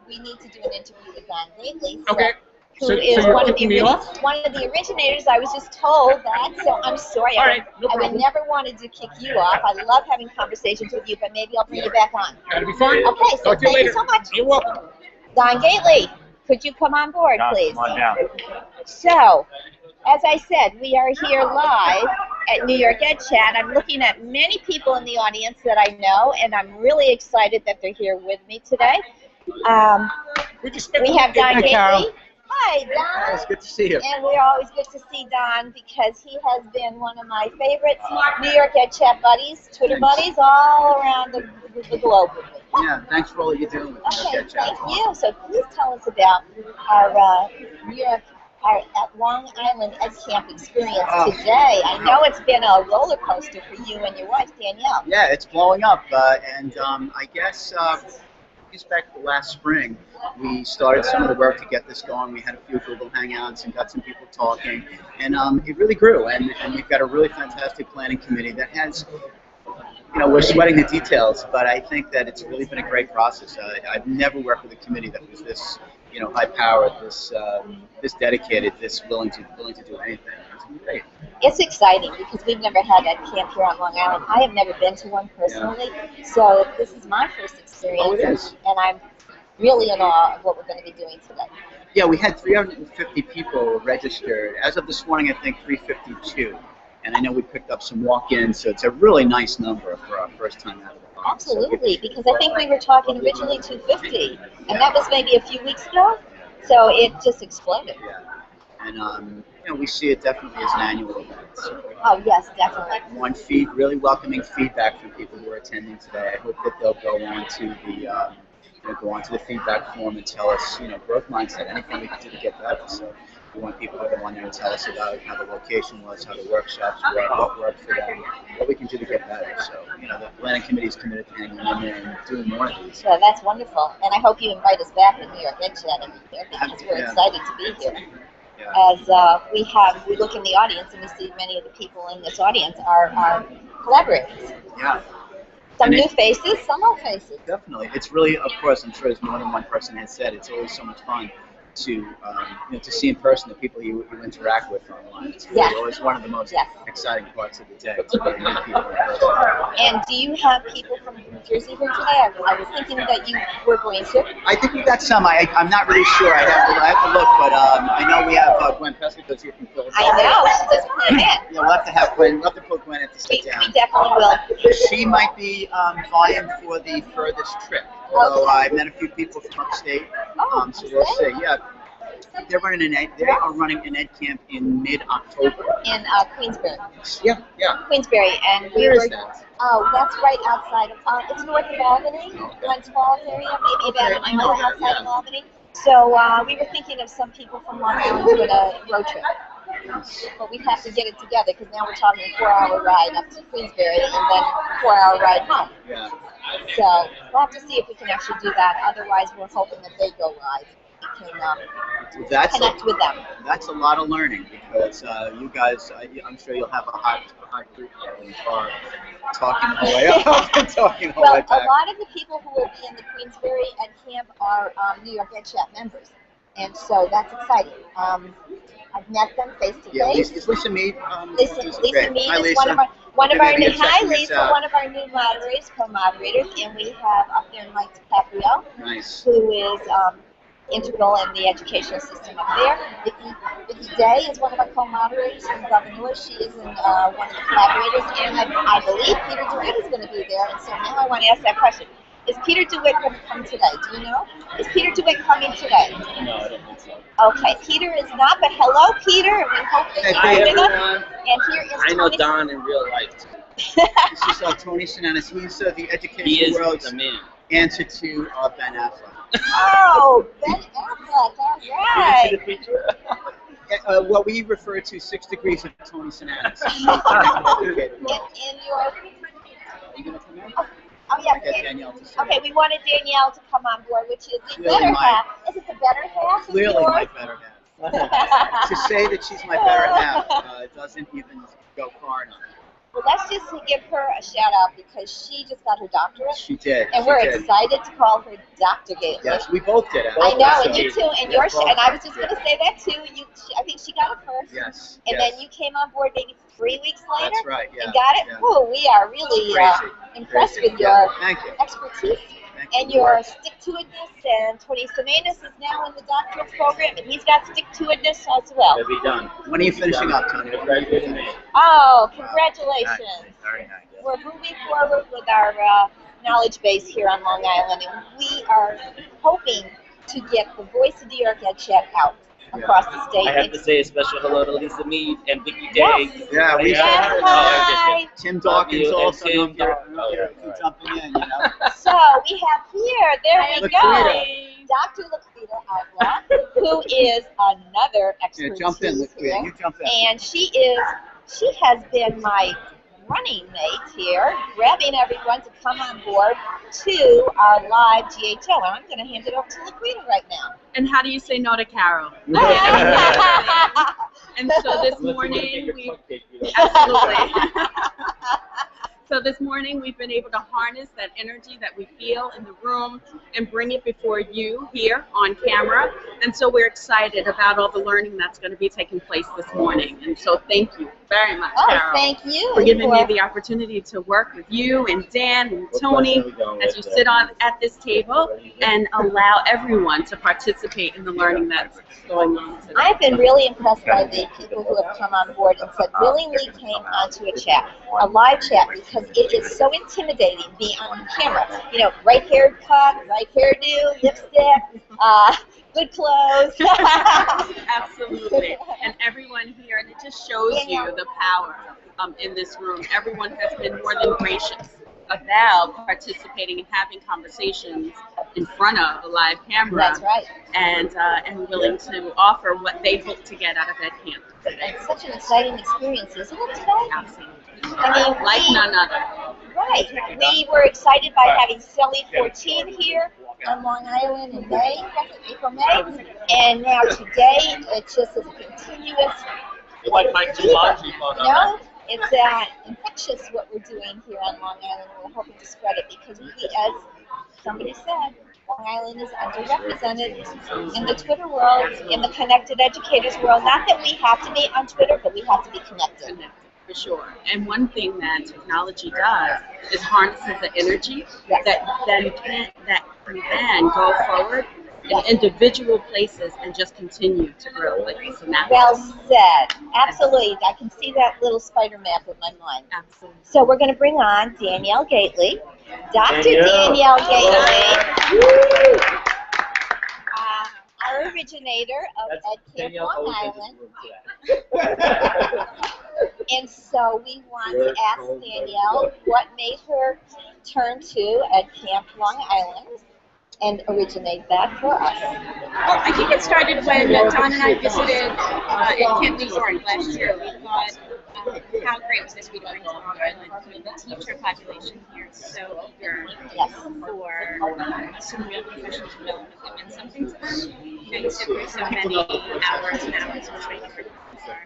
Speaker 2: we need to do an interview with Don Gately.
Speaker 7: Okay.
Speaker 2: Who
Speaker 7: So
Speaker 2: is
Speaker 7: you're
Speaker 2: one of
Speaker 7: kicking me off?
Speaker 2: one of the originators. I was just told that, so I'm sorry.
Speaker 7: All right, no
Speaker 2: I would
Speaker 7: problem.
Speaker 2: never wanted to kick you off. I love having conversations with you, but maybe I'll bring you back on.
Speaker 7: That'll be fine.
Speaker 2: Okay, so
Speaker 7: Talk to you
Speaker 2: thank
Speaker 7: later.
Speaker 2: you so much.
Speaker 7: You're welcome.
Speaker 2: Don Gately, could you come on board,
Speaker 3: Don,
Speaker 2: please?
Speaker 3: come on down.
Speaker 2: So, as I said, we are here live at New York Ed Chat. I'm looking at many people in the audience that I know, and I'm really excited that they're here with me today. We have Don Gately. Hi, Don.
Speaker 8: It's good to see you.
Speaker 2: And we're always good to see Don because he has been one of my favorite New York Ed Chat buddies, Twitter buddies, all around the globe with me.
Speaker 8: Yeah, thanks for all that you're doing with the
Speaker 2: Okay,
Speaker 8: Ed Chat.
Speaker 2: thank you. So please tell us about our New York, our at Long Island Ed Camp experience today. I know it's been a roller coaster for you and your wife, Danielle.
Speaker 8: Yeah, it's blowing up, and I guess back to last spring, we started some of the work to get this going. We had a few Google Hangouts and got some people talking, and it really grew. And we've got a really fantastic planning committee that has, we're sweating the details, but I think that it's really been a great process. I've never worked with a committee that was this, high powered, this dedicated, this willing to do anything. It's been great.
Speaker 2: It's exciting because we've never had Ed Camp here on Long Island. I have never been to one personally, so this is my first experience.
Speaker 8: Oh, it is.
Speaker 2: And I'm really in awe of what we're going to be doing today.
Speaker 8: Yeah, we had 350 people registered. As of this morning, I think 352. And I know we picked up some walk-ins, so it's a really nice number for our first time out of the box.
Speaker 2: Absolutely, because I think we were talking originally 250, and that was maybe a few weeks ago, so it just exploded.
Speaker 8: Yeah. And, we see it definitely as an annual event. So,
Speaker 2: Oh, yes, definitely.
Speaker 8: really welcoming feedback from people who are attending today. I hope that they'll go on to the feedback form and tell us, growth mindset, anything we can do to get better. So we want people to go on there and tell us about how the location was, how the workshops were, what worked for them, what we can do to get better. So, the planning committee is committed to hanging in there and doing more of these.
Speaker 2: So that's wonderful, and I hope you invite us back to New York Ed Chat every year because we're excited to be here.
Speaker 8: Yeah.
Speaker 2: As we look in the audience and we see many of the people in this audience are collaborators.
Speaker 8: Yeah.
Speaker 2: Some
Speaker 8: And
Speaker 2: new faces, some old faces.
Speaker 8: Definitely. It's really, of course, I'm sure as more than one person has said, it's always so much fun to see in person the people you interact with online. It's really always one of the most exciting parts of the day to meet people in person.
Speaker 2: And do you have people from New Jersey here today? I was thinking that you were going to.
Speaker 8: I think we've got some. I'm not really sure. I have to look, but I know we have Gwen Pescato's here from Philadelphia.
Speaker 2: I know. She just put it in.
Speaker 8: Yeah, we'll have to have Gwen. We'll have to put Gwen in to sit down.
Speaker 2: We definitely will.
Speaker 8: She might be vying for the furthest trip. Although I met a few people from upstate, so we'll see. Yeah, they are running an Ed Camp in mid-October.
Speaker 2: In Queensbury.
Speaker 8: Yeah.
Speaker 2: Queensbury, and
Speaker 8: Where is that?
Speaker 2: Oh, that's right outside of. It's north of Albany, Glens Falls area, maybe about a mile outside of Albany. So we were thinking of some people from Long Island doing a road trip. But we'd have to get it together because now we're talking a 4-hour ride up to Queensbury and then a 4-hour ride home.
Speaker 8: Yeah.
Speaker 2: So we'll have to see if we can actually do that. Otherwise, we're hoping that they go live. We can connect with them.
Speaker 8: That's a lot of learning because you guys, I'm sure you'll have a hot group there in the car talking the whole way up and talking the whole way back.
Speaker 2: A lot of the people who will be in the Queensbury Ed Camp are New York Ed Chat members. And so that's exciting. I've met them face to
Speaker 8: Yeah,
Speaker 2: face.
Speaker 8: is Lisa Mead?
Speaker 2: Lisa
Speaker 8: Great.
Speaker 2: Mead
Speaker 8: Hi,
Speaker 2: is
Speaker 8: Lisa.
Speaker 2: one of our
Speaker 8: Good
Speaker 2: new,
Speaker 8: to check
Speaker 2: hi
Speaker 8: this
Speaker 2: Lisa,
Speaker 8: out.
Speaker 2: one of our new moderators, co-moderators, and we have up there Mike DiCaprio,
Speaker 8: Nice.
Speaker 2: who is integral in the educational system up there. Vicki Day is one of our co-moderators from Governor. She is one of the collaborators, and I believe Peter DeWitt is going to be there. And so now I want to ask that question. Is Peter DeWitt going to come today? Do you know? Is Peter DeWitt coming today?
Speaker 3: No, I don't think so.
Speaker 2: Okay, Peter is not, but hello, Peter, and we hope that
Speaker 8: Hi,
Speaker 2: you're with us.
Speaker 9: everyone.
Speaker 2: And here is
Speaker 9: I know
Speaker 2: Tony.
Speaker 9: Don in real life too.
Speaker 8: This is Tony Sinanis. He's the
Speaker 9: He
Speaker 8: education
Speaker 9: is
Speaker 8: world's
Speaker 9: the man.
Speaker 8: answer to Ben Affleck.
Speaker 2: Oh, Ben Affleck, all right.
Speaker 8: What we refer to 6 degrees of Tony Sinanis.
Speaker 2: In your,
Speaker 8: Are you going to come in?
Speaker 2: oh yeah,
Speaker 8: Get Danielle to say.
Speaker 2: okay, we wanted Danielle to come on board, which is the
Speaker 8: Clearly
Speaker 2: better
Speaker 8: my-
Speaker 2: half. Is it the better half? of
Speaker 8: Clearly
Speaker 2: yours?
Speaker 8: my better half. To say that she's my better half doesn't even go far enough.
Speaker 2: Well, let's just give her a shout out because she just got her doctorate,
Speaker 8: She did.
Speaker 2: and
Speaker 8: she
Speaker 2: we're
Speaker 8: did.
Speaker 2: excited to call her Dr. Gately.
Speaker 8: Yes, we both did.
Speaker 2: I know, and
Speaker 8: So-
Speaker 2: you too, and yours, and I was just going to say that too. I think she got it first,
Speaker 8: Yes.
Speaker 2: and
Speaker 8: yes.
Speaker 2: then you came on board maybe 3 weeks later.
Speaker 8: That's right. Yeah.
Speaker 2: And got it.
Speaker 8: Yeah.
Speaker 2: Oh, we are really
Speaker 8: Crazy.
Speaker 2: impressed
Speaker 8: Crazy.
Speaker 2: with
Speaker 8: Yeah.
Speaker 2: your
Speaker 8: Thank you.
Speaker 2: expertise
Speaker 8: Thank
Speaker 2: and
Speaker 8: you.
Speaker 2: your stick-to-itness. And Tony Semanis is now in the doctorate program, and he's got stick-to-itness as well.
Speaker 3: They'll be done.
Speaker 8: When are you finishing up, Tony?
Speaker 3: Gonna graduate in May.
Speaker 2: Oh, congratulations!
Speaker 3: Very nice.
Speaker 2: We're moving forward with our knowledge base here on Long Island, and we are hoping to get the Voice of New York EdChat out across the state.
Speaker 9: I have to say a special hello to Lisa Mead and Vicki Day.
Speaker 2: Yes.
Speaker 8: Yeah, we
Speaker 2: Yes,
Speaker 8: should.
Speaker 2: hi.
Speaker 8: Tim
Speaker 9: Love
Speaker 8: Dawkins
Speaker 9: you, and
Speaker 8: also.
Speaker 9: Tim
Speaker 8: You're
Speaker 9: Dawkins.
Speaker 8: jumping in, you know.
Speaker 2: So we have here, there we go,
Speaker 8: Laquita.
Speaker 2: Dr. Laquita Outlaw, who is another
Speaker 8: Yeah,
Speaker 2: expertise
Speaker 8: jump in,
Speaker 2: here.
Speaker 8: Laquita. You jump in.
Speaker 2: And she has been my running mate here, grabbing everyone to come on board to our live GHO. And I'm going to hand it over to Laquita right now.
Speaker 10: And how do you say no to Carol? And so this morning we absolutely. So this morning we've been able to harness that energy that we feel in the room and bring it before you here on camera. And so we're excited about all the learning that's going to be taking place this morning. And so thank you very much,
Speaker 2: Oh,
Speaker 10: Carol,
Speaker 2: thank you
Speaker 10: for giving me the opportunity to work with you and Dan and Tony as you sit on at this table and allow everyone to participate in the learning that's going on today.
Speaker 2: I've been really impressed by the people who have come on board and said willingly came onto a chat, a live chat, because it is so intimidating being on camera. You know, right haircut, right hairdo, lipstick, good clothes.
Speaker 10: Absolutely. And everyone here, and it just shows you the power in this room. Everyone has been more than gracious about participating and having conversations in front of a live camera.
Speaker 2: That's right.
Speaker 10: And willing to offer what they hope to get out of that camp.
Speaker 2: It's such an exciting experience, isn't it today?
Speaker 10: Absolutely.
Speaker 2: I mean,
Speaker 10: Like none other.
Speaker 2: Right. We were excited by having Silly 14 here on Long Island in May, April, May. And now today, it just is a continuous. No, it's infectious what we're doing here on Long Island. We're hoping to spread it because we, as somebody said, Long Island is underrepresented in the Twitter world, in the connected educators world. Not that we have to be on Twitter, but we have to be connected.
Speaker 10: For sure. And one thing that technology does is harnesses the energy that can go forward in individual places and just continue to grow like this. And that's
Speaker 2: Well said. Absolutely. I can see that little spider map in my mind.
Speaker 10: Absolutely.
Speaker 2: So we're going to bring on Danielle Gately, Dr. Danielle Gately, our originator of EdCamp Long Island. And so we want to ask Danielle what made her turn to EdCamp Long Island and originate that for us.
Speaker 11: Well, I think it started when Don and I visited EdCamp New York last year. We thought, how great was this be to bring to Long Island? The teacher population here is so eager for some real professional development that meant something to them. And so for so many hours and hours of training for students are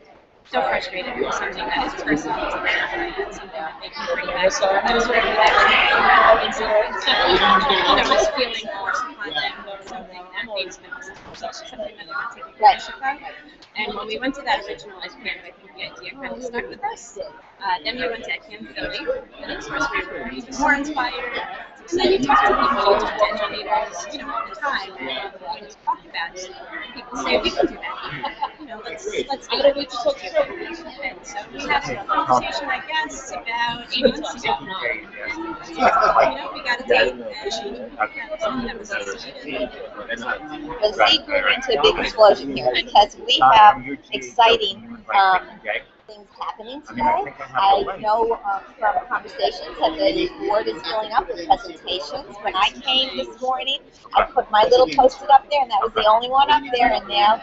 Speaker 11: so frustrated with something that is personal to them and something that they can bring back. So that was sort of that was feeling forced upon them, something basement. So it's just something that they're not taking ownership of. And when we went to that original camp, I think the idea kind of stuck with us. Then we went to Camp Philly, and of course we were even more inspired. So we talked to people, talked to educators, you know, all the time, and we talk about it. And people say, we can do that. You know, let's do it. We can talk to it. And so we had a conversation, I guess, about 8 months ago. And, you know, we got a date, and that was the seed.
Speaker 2: The seed grew into a big explosion here because we have exciting things happening today. I know from conversations that the board is filling up with presentations. When I came this morning, I put my little post-it up there, and that was the only one up there. And now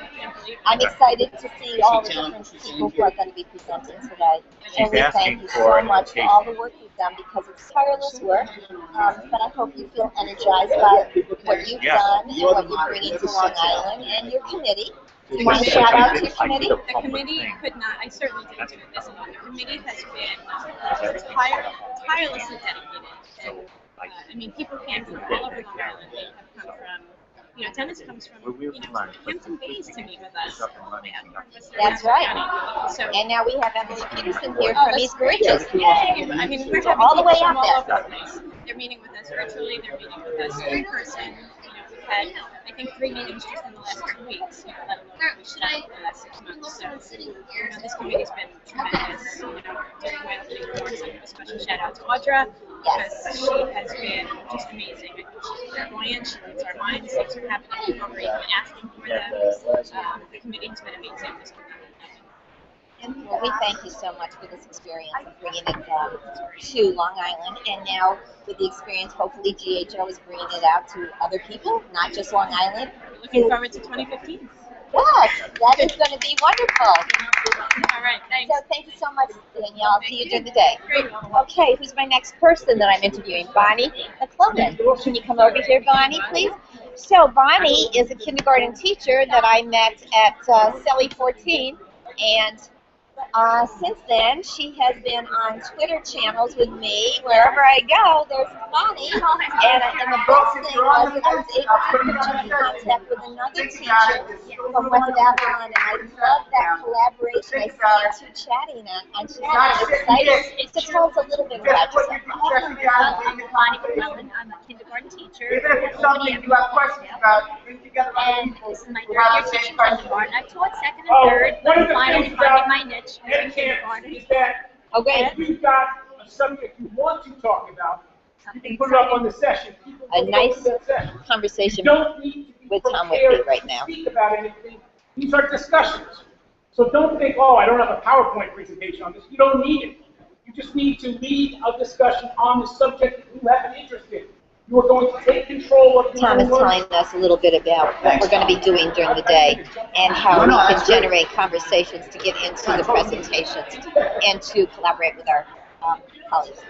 Speaker 2: I'm excited to see all the different people who are going to be presenting today. And we thank you so much for all the work you've done because it's tireless work. But I hope you feel energized by what you've done and what you're bringing to Long Island and your committee. You want to shout out to your committee?
Speaker 11: The committee could not, I certainly didn't do it this alone. The committee has been tirelessly dedicated. And, I mean, people came from all over Long Island. They have come from, you know, Dennis comes from, you know, Hampton Bays to meet with us.
Speaker 2: That's right.
Speaker 11: So,
Speaker 2: and now we have Emily Peterson here from East Bridges.
Speaker 11: Yay! I mean, we're having
Speaker 2: all the way
Speaker 11: people from
Speaker 2: out
Speaker 11: all over
Speaker 2: there.
Speaker 11: the place. They're meeting with us virtually. They're meeting with us in person. We've had, I think, 3 meetings just in the last 2 weeks, you know, let alone what we've done in the last 6 months. So, you know, this committee's been tremendous. You know, during my opening remarks, I'm going to special shout out to Audra, because she has been just amazing. I think she's clairvoyant, she reads our minds, things are happening before we're even asking for them. The committee has been amazing. This
Speaker 2: Well, we thank you so much for this experience of bringing it to Long Island. And now, with the experience, hopefully GHO is bringing it out to other people, not just Long Island.
Speaker 11: We're looking forward to 2015.
Speaker 2: Yes, that is going to be wonderful.
Speaker 11: All right, thanks.
Speaker 2: So thank you so much, Danielle. I'll see you during the day. Okay, who's my next person that I'm interviewing? Bonnie McClellan. Can you come over here, Bonnie, please? So Bonnie is a kindergarten teacher that I met at CELI 14, and since then, she has been on Twitter channels with me. Wherever I go, there's Bonnie. And the best thing was that I was able to put you in contact with another teacher from West Babylon, and I love that collaboration. I see you two chatting, and she's excited. So tell us a little bit about yourself.
Speaker 12: I'm Bonnie McClellan. I'm a kindergarten teacher. And this is my 3rd year teaching kindergarten. I've taught 2nd and 3rd, but I'm finally finding my niche.
Speaker 2: Okay.
Speaker 13: If you've got a subject you want to talk about, you can put it up on the session.
Speaker 2: A nice conversation with Tom Whitby right now.
Speaker 13: Speak about anything. These are discussions. So don't think, oh, I don't have a PowerPoint presentation on this. You don't need it. You just need to lead a discussion on the subject that you have an interest in. You are going to take control of
Speaker 2: Tom is telling us a little bit about what we're going to be doing during the day and how we can generate conversations to get into the presentations and to collaborate with our colleagues.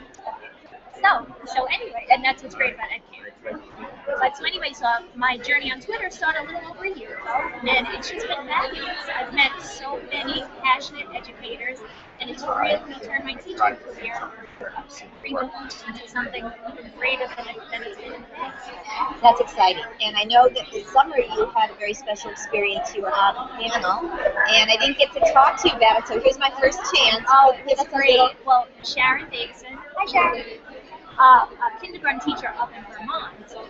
Speaker 12: So anyway, and that's what's great about EdCamp. But so anyways, my journey on Twitter started a little over a year ago, and it's just been fabulous. I've met so many passionate educators, and it's really turned my teaching career into something even greater than it's been in the past.
Speaker 2: That's exciting. And I know that this summer you had a very special experience. You were on a panel, and I didn't get to talk to you about it, so here's my first chance.
Speaker 12: Oh, it's great. Well, Sharon Davison. Hi, Sharon. A kindergarten teacher up in Vermont. So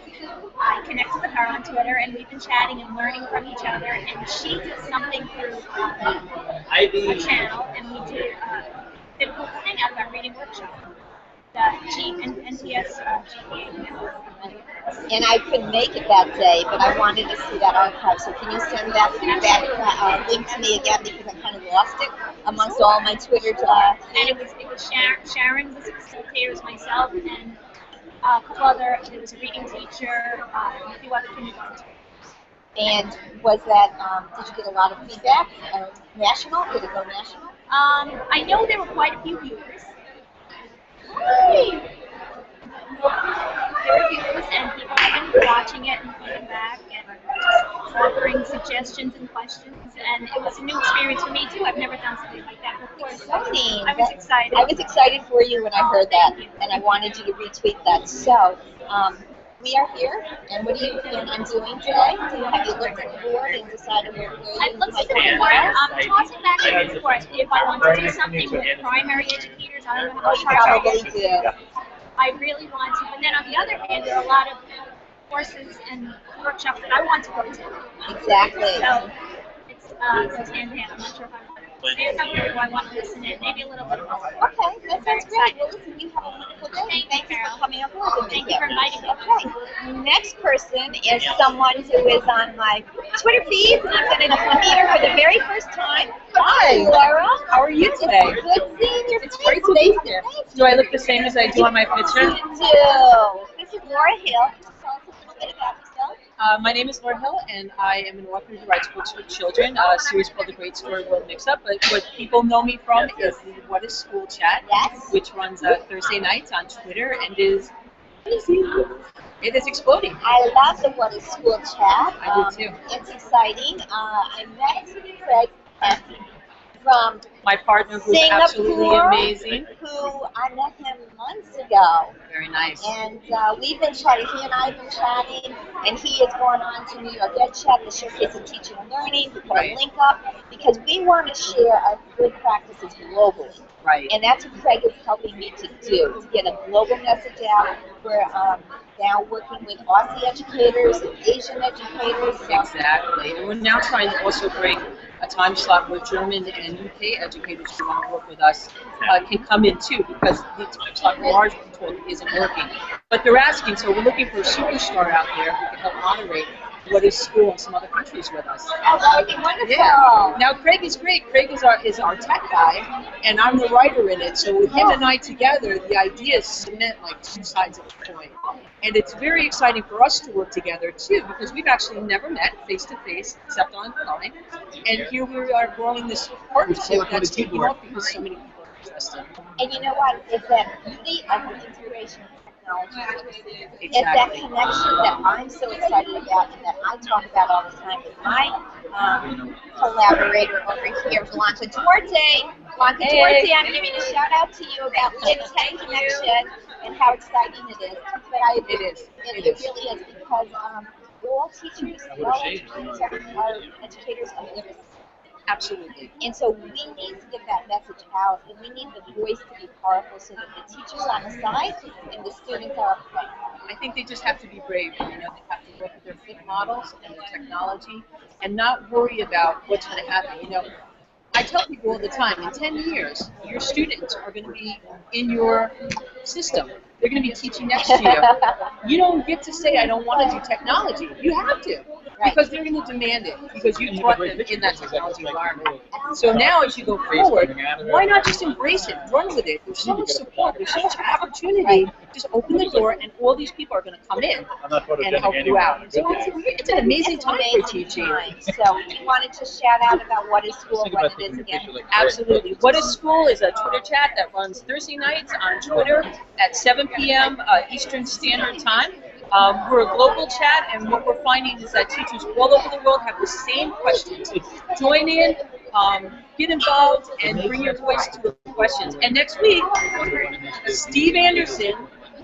Speaker 12: I connected with her on Twitter, and we've been chatting and learning from each other. And she did something through a channel, and we did a cool thing out of our reading workshop. The NPS GPA.
Speaker 2: And I couldn't make it that day, but I wanted to see that archive. So can you send that link to me again, because I kind of lost it amongst all my Twitter.
Speaker 12: And it was Sharon was a facilitator, was myself, and a couple other. There was a reading teacher, and a few other kindergarten teachers.
Speaker 2: And was that? Did you get a lot of feedback? National? Did it go national?
Speaker 12: I know there were quite a few viewers. There were viewers, and people have been watching it and feedback and just offering suggestions and questions. And it was a new experience for me too. I've never done something like that before. So I was excited.
Speaker 2: I was excited for you when I heard that, and I wanted you to retweet that. So We are here, and what are you planning on doing today? Have you looked at the board and decided where to go?
Speaker 12: I've looked at the board. I'm tossing back and forth. If I want to do something with primary educators, I'm going to go
Speaker 2: Probably
Speaker 12: try
Speaker 2: do.
Speaker 12: I really want to. But then on the other hand, there are a lot of courses and workshops that I want to go to.
Speaker 2: Exactly.
Speaker 12: So it goes hand in hand. I'm not sure if I want to stand up or do I want to listen in. Maybe a little bit of both.
Speaker 2: Okay, that sounds great. Well, listen, you have a wonderful day. Thank you for coming up with me.
Speaker 12: Thank you for inviting me.
Speaker 2: Okay. Next person is someone who is on my Twitter feed, and I'm going to meet her for the very first time. Hi, Laura.
Speaker 14: How are you today?
Speaker 2: Good seeing your
Speaker 14: It's
Speaker 2: face.
Speaker 14: great to be here. Do I look the same as I do on my picture?
Speaker 2: You do. This is Laura Hill. Tell us a little bit about yourself.
Speaker 14: My name is Laura Hill, and I am an author who writes books for children, a series called The Great Story World Mix-Up. But what people know me from is the What is School Chat, which runs Thursday nights on Twitter and is exploding.
Speaker 2: I love the What is School Chat.
Speaker 14: I do too.
Speaker 2: It's exciting. I met Craig from
Speaker 14: my partner, who's
Speaker 2: Singapore,
Speaker 14: absolutely amazing.
Speaker 2: Who I met him months ago.
Speaker 14: Very nice.
Speaker 2: And we've been chatting. He and I have been chatting, and he has gone on to New York EdChat, the Showcase of Teaching and Learning. We put a link up because we want to share our good practices globally.
Speaker 14: Right.
Speaker 2: And that's what Craig is helping me to do, to get a global message out. We're now working with Aussie educators and Asian educators.
Speaker 14: Exactly. And we're now trying to also bring a time slot where German and UK educators who want to work with us can come in too, because the time slot for ours isn't working. But they're asking, so we're looking for a superstar out there who can help moderate What is School in some other countries with us.
Speaker 2: Oh, that would be wonderful.
Speaker 14: Yeah. Now Craig is great. Craig is our tech guy, and I'm the writer in it. So with him and I together, the ideas cement like two sides of the coin. And it's very exciting for us to work together too, because we've actually never met face to face except online. And here we are growing this partnership that's taking off because so many people are interested.
Speaker 2: And you know what? It's that beauty of the integration of technology. It's that
Speaker 14: Exactly.
Speaker 2: connection that I'm so excited about and that I talk about all the time with my collaborator over here, Blanca Duarte. Blanca Duarte, I'm giving a shout out to you about LibTech Connection and how exciting it is. But it really is because all teachers, all educators are educators of literacy.
Speaker 14: Absolutely.
Speaker 2: And so we need to get that message out, and we need the voice to be powerful so that the teachers are on the side and the students are up front.
Speaker 14: I think they just have to be brave. They have to work with their fit models and their technology and not worry about what's going to happen. I tell people all the time, in 10 years, your students are going to be in your system. They're going to be teaching next to you. You don't get to say, I don't want to do technology. You have to. Because they're going to demand it, because you taught them in that technology environment. So now as you go forward, why not just embrace it, run with it? There's so much support, there's so much opportunity. Just open the door and all these people are going to come in and help you out. So it's an amazing time for teaching.
Speaker 2: So we wanted to shout out about What is School, what it is again.
Speaker 14: Absolutely. What is School is a Twitter chat that runs Thursday nights on Twitter at 7 p.m. Eastern Standard Time. We're a global chat, and what we're finding is that teachers all over the world have the same questions. Join in, get involved, and bring your voice to the questions. And next week, Steve Anderson,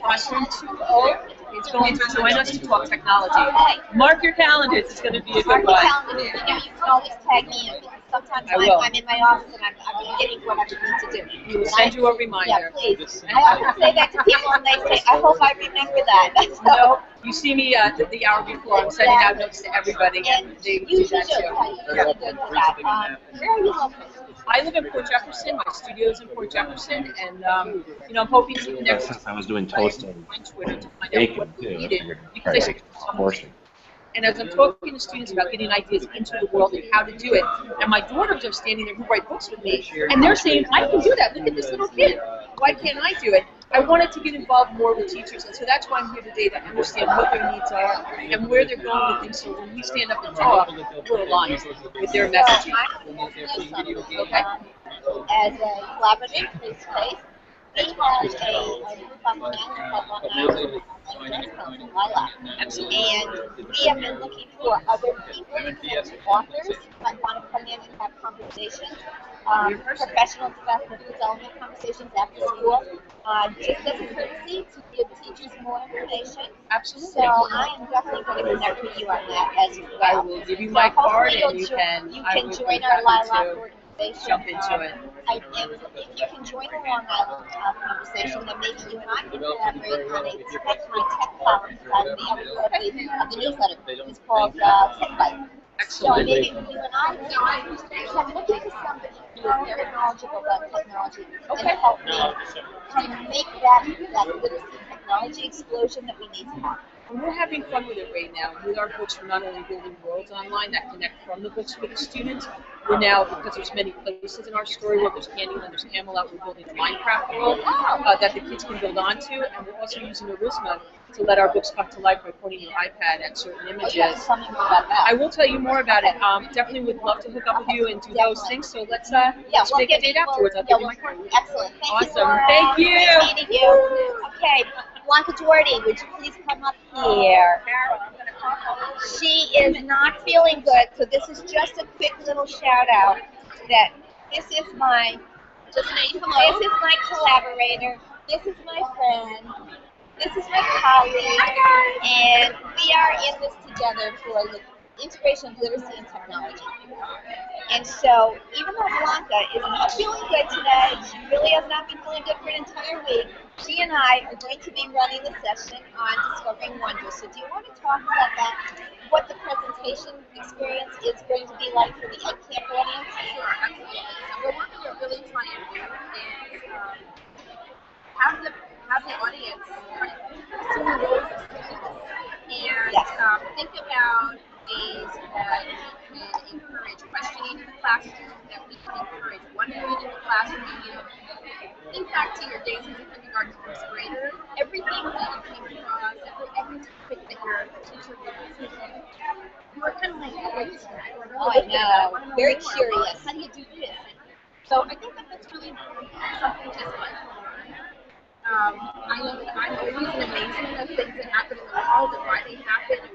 Speaker 14: Classroom 2.0, is going to join us to talk technology. Mark your calendars. It's going to be a good one.
Speaker 2: You can always tag me in, because sometimes I'm in my office and I'm forgetting what I'm supposed to do.
Speaker 14: We will send you a reminder.
Speaker 2: Yeah, please. I often say that to people, and they say, I hope I remember that.
Speaker 14: No, you see me the hour before. I'm sending out notes to everybody, and they do that too.
Speaker 2: You're really good for that. Where are you located?
Speaker 14: I live in Port Jefferson. My studio is in Port Jefferson, and I'm hoping to connect with
Speaker 15: I was doing toast and
Speaker 14: on Twitter to find out
Speaker 15: bacon
Speaker 14: what
Speaker 15: too.
Speaker 14: they
Speaker 15: I
Speaker 14: needed,
Speaker 15: figured
Speaker 14: because
Speaker 15: try
Speaker 14: I
Speaker 15: to
Speaker 14: see
Speaker 15: make
Speaker 14: so much.
Speaker 15: portion.
Speaker 14: And as I'm talking to students about getting ideas into the world and how to do it, and my daughters are standing there who write books with me, and they're saying, I can do that. Look at this little kid. Why can't I do it? I wanted to get involved more with teachers, and so that's why I'm here today, to understand what their needs are and where they're going with things, so when we stand up and talk, we're aligned with their messaging.
Speaker 2: Okay. As a collaborative face-to-face, we have a group online called Long Island interest from Lilac. And we have been looking for other people, authors that want to come in and have conversations, professional development conversations after school, just as a courtesy to give teachers more information.
Speaker 14: Absolutely.
Speaker 2: So I am definitely going to connect with you on that as well.
Speaker 14: I will give you my card and you can
Speaker 2: join our Lilac organization.
Speaker 14: Jump into it.
Speaker 2: And if you can join the Long Island conversation, then maybe you and I can collaborate on a tech column of the newsletter. It's called Tech Bite. So maybe you and I can look into somebody who is very knowledgeable about technology and help me kind of make that literacy technology explosion that we need to have.
Speaker 14: And we're having fun with it right now. With our books, we're not only building worlds online that connect from the books for the students, we're now, because there's many places in our story world, there's Candyland, there's Camelot, we're building a Minecraft world that the kids can build onto, and we're also using Arisma to let our books come to life by pointing your iPad at certain images. I will tell you more about it. Definitely would love to hook up with you and do those things, so let's make a date afterwards. I'll give you my card.
Speaker 2: Excellent.
Speaker 14: Awesome. Thank you.
Speaker 2: Nice meeting you. Okay. Blanca Duarte, would you please come up here? She is not feeling good, so this is just a quick little shout out that this is my collaborator, this is my friend, this is my colleague, and we are in this together for the integration of literacy and technology. And so, even though Blanca is not feeling good today, she really has not been feeling good for an entire week, she and I are going to be running the session on Discovering Wonder. So do you want to talk about that, what the presentation experience is going to be like for the EdCamp audience?
Speaker 15: Sure, absolutely. So what we're really trying to do is have the audience assume the roles of students and think about ways that we can encourage questioning in the classroom, that we can encourage wondering in the classroom. Think back to your days as a kindergarten first grader. Everything that you came across, every topic that your teacher was teaching, you were kind of like,
Speaker 2: oh, I know. Very curious.
Speaker 15: How do you do this? So I think that that's really something to aspire for. I know that I'm always amazing at things that happen in the world and why they happen and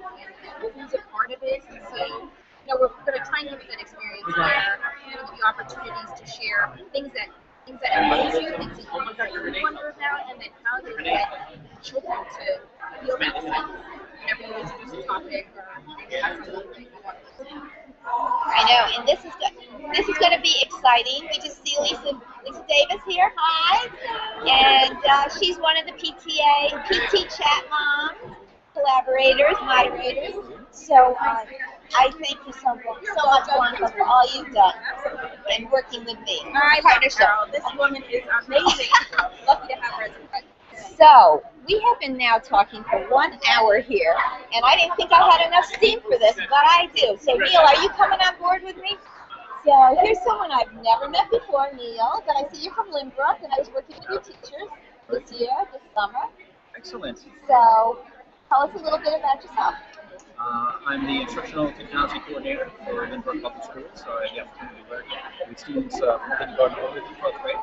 Speaker 15: who's a part of it. And so, we're going to try and give you that experience where we're going to give you opportunities to share things that amaze you, things that you wonder about, and then how you get children to feel that sense whenever you introduce a topic or have something that you want to listen to.
Speaker 2: I know, and this is going to be exciting. We just see Lisa Davis here. Hi, and she's one of the PT Chat Moms, collaborators, moderators. So I thank you so much, Blanca, for all you've done and working with me.
Speaker 15: Hi, Carol. This woman is amazing. Lucky to have her as a friend.
Speaker 2: So, we have been now talking for 1 hour here, and I didn't think I had enough steam for this, but I do. So, Neil, are you coming on board with me? So, here's someone I've never met before, Neil, but I see you're from Lynbrook, and I was working with your teachers this summer.
Speaker 16: Excellent.
Speaker 2: So, tell us a little bit about yourself.
Speaker 16: I'm the Instructional Technology Coordinator for Lynbrook Public Schools, so I have the opportunity to work with students from kindergarten all the way through 12th grade.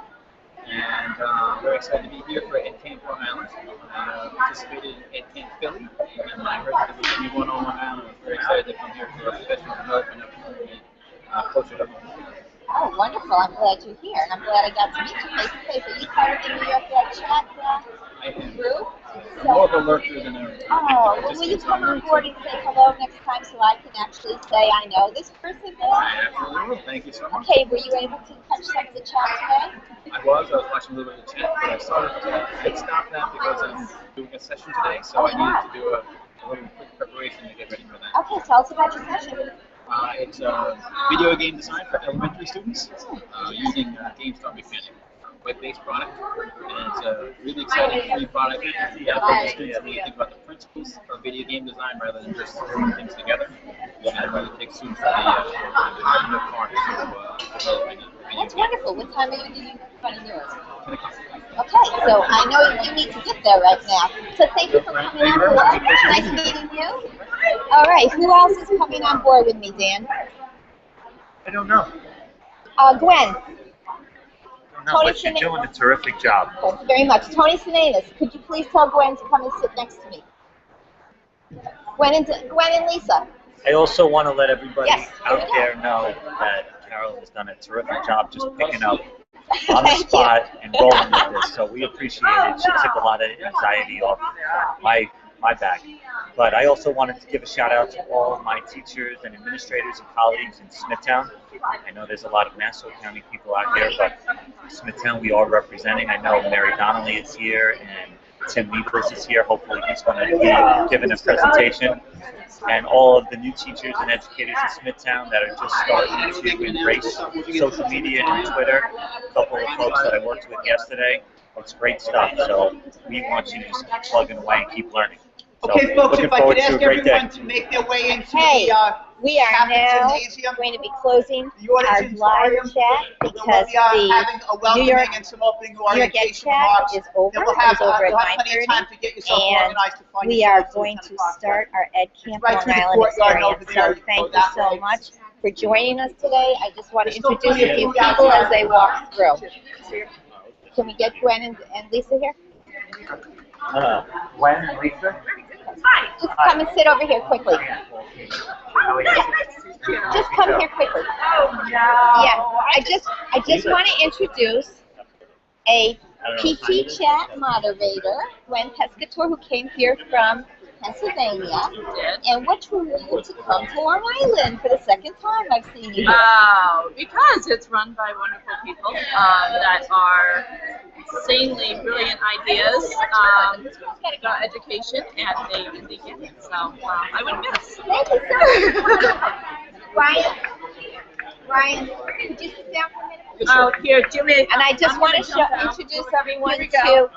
Speaker 16: And very excited to be here for EdCamp Long Island. I participated in EdCamp Philly, and I heard that there was a new one on Long Island. I was very excited to come here for a professional development opportunity closer to home.
Speaker 2: Oh, wonderful. I'm glad you're here, and I'm glad I got to meet you face to face. Are you part of the New York Chat group?
Speaker 16: More of a lurker than a...
Speaker 2: Oh, well, will you come on board and say hello next time so I can actually say I know this person there?
Speaker 16: I absolutely will. Thank you so much.
Speaker 2: Okay, were you able to catch some of the chat today?
Speaker 16: I was watching a little bit of the chat, but I started to stop that because I'm doing a session today, so I needed to do a little quick preparation to get ready for that.
Speaker 2: Okay, tell us about your session.
Speaker 16: It's video game design for elementary students using GameStar Mechanic. Web-based product, and it's a really exciting free product that helps students really think about the principles of video game design rather than just throwing things together. And it really takes students to the cognitive part of developing it.
Speaker 2: That's wonderful. What time are you doing running yours? Okay, so I know you need to get there right now. So thank you for coming on board. Nice meeting you. All right, who else is coming on board with me, Dan?
Speaker 1: I don't know.
Speaker 2: Gwen.
Speaker 3: No,
Speaker 2: Tony
Speaker 3: but you're
Speaker 2: Sinanis.
Speaker 3: doing a terrific job.
Speaker 2: Thank you very much. Tony Sinanis, could you please tell Gwen to come and sit next to me? Gwen and Lisa.
Speaker 3: I also want to let everybody
Speaker 2: Yes,
Speaker 3: out
Speaker 2: here we
Speaker 3: there know that Carol has done a terrific job just picking up on the spot and rolling with this. So we appreciate it. She took a lot of anxiety off my back. But I also wanted to give a shout out to all of my teachers and administrators and colleagues in Smithtown. I know there's a lot of Nassau County people out here, but Smithtown we are representing. I know Mary Donnelly is here and Tim Nichols is here. Hopefully he's going to be giving a presentation. And all of the new teachers and educators in Smithtown that are just starting to embrace social media and Twitter. A couple of folks that I worked with yesterday. It's great stuff. So we want you to just keep plugging away and keep learning. So
Speaker 17: Okay, folks,
Speaker 3: looking
Speaker 17: if I
Speaker 3: forward
Speaker 17: could
Speaker 3: to a
Speaker 17: ask
Speaker 3: great day.
Speaker 17: everyone to make their way into
Speaker 2: Hey, we are
Speaker 17: Catholic
Speaker 2: now
Speaker 17: Gymnasium.
Speaker 2: going to be closing
Speaker 17: The audience
Speaker 2: our live
Speaker 17: auditorium.
Speaker 2: chat because
Speaker 17: We'll be having a
Speaker 2: the New
Speaker 17: welcoming
Speaker 2: York
Speaker 17: and some opening
Speaker 2: Ed
Speaker 17: orientation
Speaker 2: Chat
Speaker 17: remarks.
Speaker 2: is over.
Speaker 17: Then we'll
Speaker 2: It's
Speaker 17: have,
Speaker 2: over
Speaker 17: you'll
Speaker 2: at
Speaker 17: have plenty of
Speaker 2: 9:30,
Speaker 17: time to get yourself
Speaker 2: and
Speaker 17: organized to find
Speaker 2: we
Speaker 17: yourself
Speaker 2: are
Speaker 17: to the
Speaker 2: going
Speaker 17: 10
Speaker 2: to
Speaker 17: o'clock
Speaker 2: start our Ed Camp
Speaker 17: right
Speaker 2: Long
Speaker 17: through the
Speaker 2: Island
Speaker 17: courtyard over
Speaker 2: experience.
Speaker 17: there.
Speaker 2: So thank
Speaker 17: Go
Speaker 2: you
Speaker 17: that
Speaker 2: so
Speaker 17: way.
Speaker 2: much for joining us today. I just want to
Speaker 17: There's still
Speaker 2: introduce
Speaker 17: plenty
Speaker 2: a
Speaker 17: of
Speaker 2: few
Speaker 17: food
Speaker 2: people
Speaker 17: outside.
Speaker 2: as they walk through. Can we get Gwen and Lisa here?
Speaker 3: Gwen and Lisa?
Speaker 2: Just come and sit over here quickly. Just come here quickly. Yeah, I just want to introduce a PT Chat moderator, Gwen Pescator, who came here from Pennsylvania, and what drew you to come to Long Island for the second time I've seen you here?
Speaker 18: Because it's run by wonderful people that are insanely brilliant ideas about education, and they get it. So I wouldn't miss.
Speaker 2: Thank you so much. Ryan, could you sit down for a minute?
Speaker 18: Oh, here, Jimmy.
Speaker 2: And I just want to introduce everyone to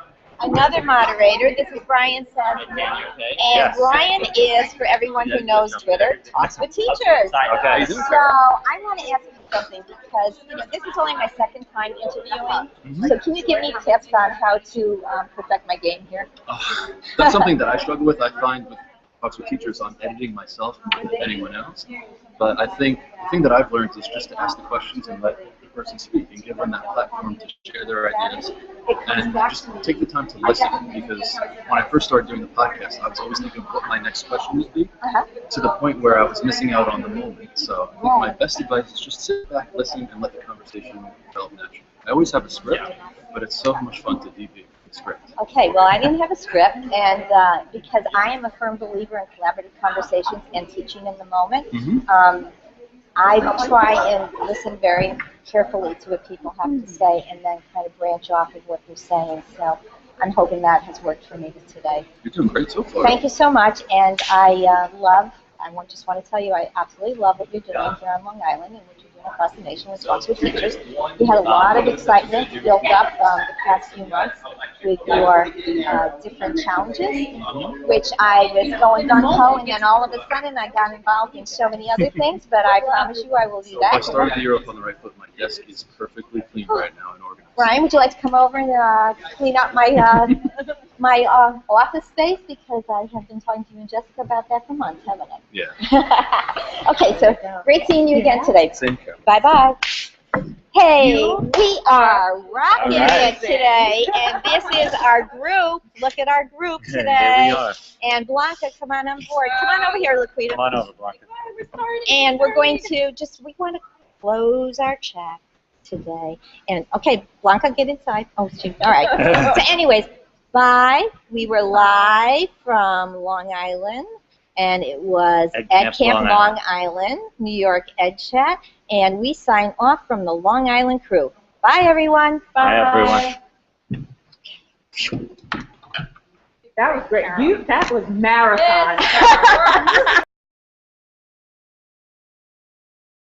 Speaker 2: another moderator. This is Brian Sandman. And Brian is, for everyone who knows Twitter, Talks with Teachers.
Speaker 3: Okay.
Speaker 2: So I want to ask you something because this is only my second time interviewing. So can you give me tips on how to perfect my game here?
Speaker 19: That's something that I struggle with. I find with Talks with Teachers, I'm editing myself more than anyone else. But I think the thing that I've learned is just to ask the questions and let the person speak and give them that platform to share their ideas. And just take the time to listen, because when I first started doing the podcast, I was always thinking of what my next question would be, to the point where I was missing out on the moment. So I think my best advice is just sit back, listen, and let the conversation develop naturally. I always have a script, but it's so much fun to deviate from the script.
Speaker 2: Okay, well, I didn't have a script, and because I am a firm believer in collaborative conversations and teaching in the moment, I try and listen very carefully to what people have to say and then kind of branch off of what they're saying. So I'm hoping that has worked for me today.
Speaker 19: You're doing great so far.
Speaker 2: Thank you so much, and I just want to tell you, I absolutely love what you're doing here on Long Island and what you're doing across the nation with Talks with Teachers. You had a lot of excitement built up the past few months with your different challenges, which I was going gung-ho, and then all of a sudden I got involved in so many other things, but I promise you I will do that.
Speaker 19: I started the year off on the right foot. My desk is perfectly clean right now and organized.
Speaker 2: Brian, would you like to come over and clean up my my office space, because I have been talking to you and Jessica about that for months, haven't I?
Speaker 19: Yeah.
Speaker 2: Okay, so great seeing you again today.
Speaker 19: Same here.
Speaker 2: Bye-bye. Hey, we are rocking it today, and this is our group. Look at our group today.
Speaker 3: There we are.
Speaker 2: And Blanca, come on board. Come on over here, Laquita.
Speaker 3: Come on over, Blanca.
Speaker 2: And we're going to we want to close our chat today. And okay, Blanca, get inside. Oh, shoot. All right. So anyways, bye. We were live from Long Island, and it was Ed Camp Long Island, New York Ed Chat, and we sign off from the Long Island crew. Bye, everyone.
Speaker 3: Bye, everyone.
Speaker 10: That was great. That was marathon.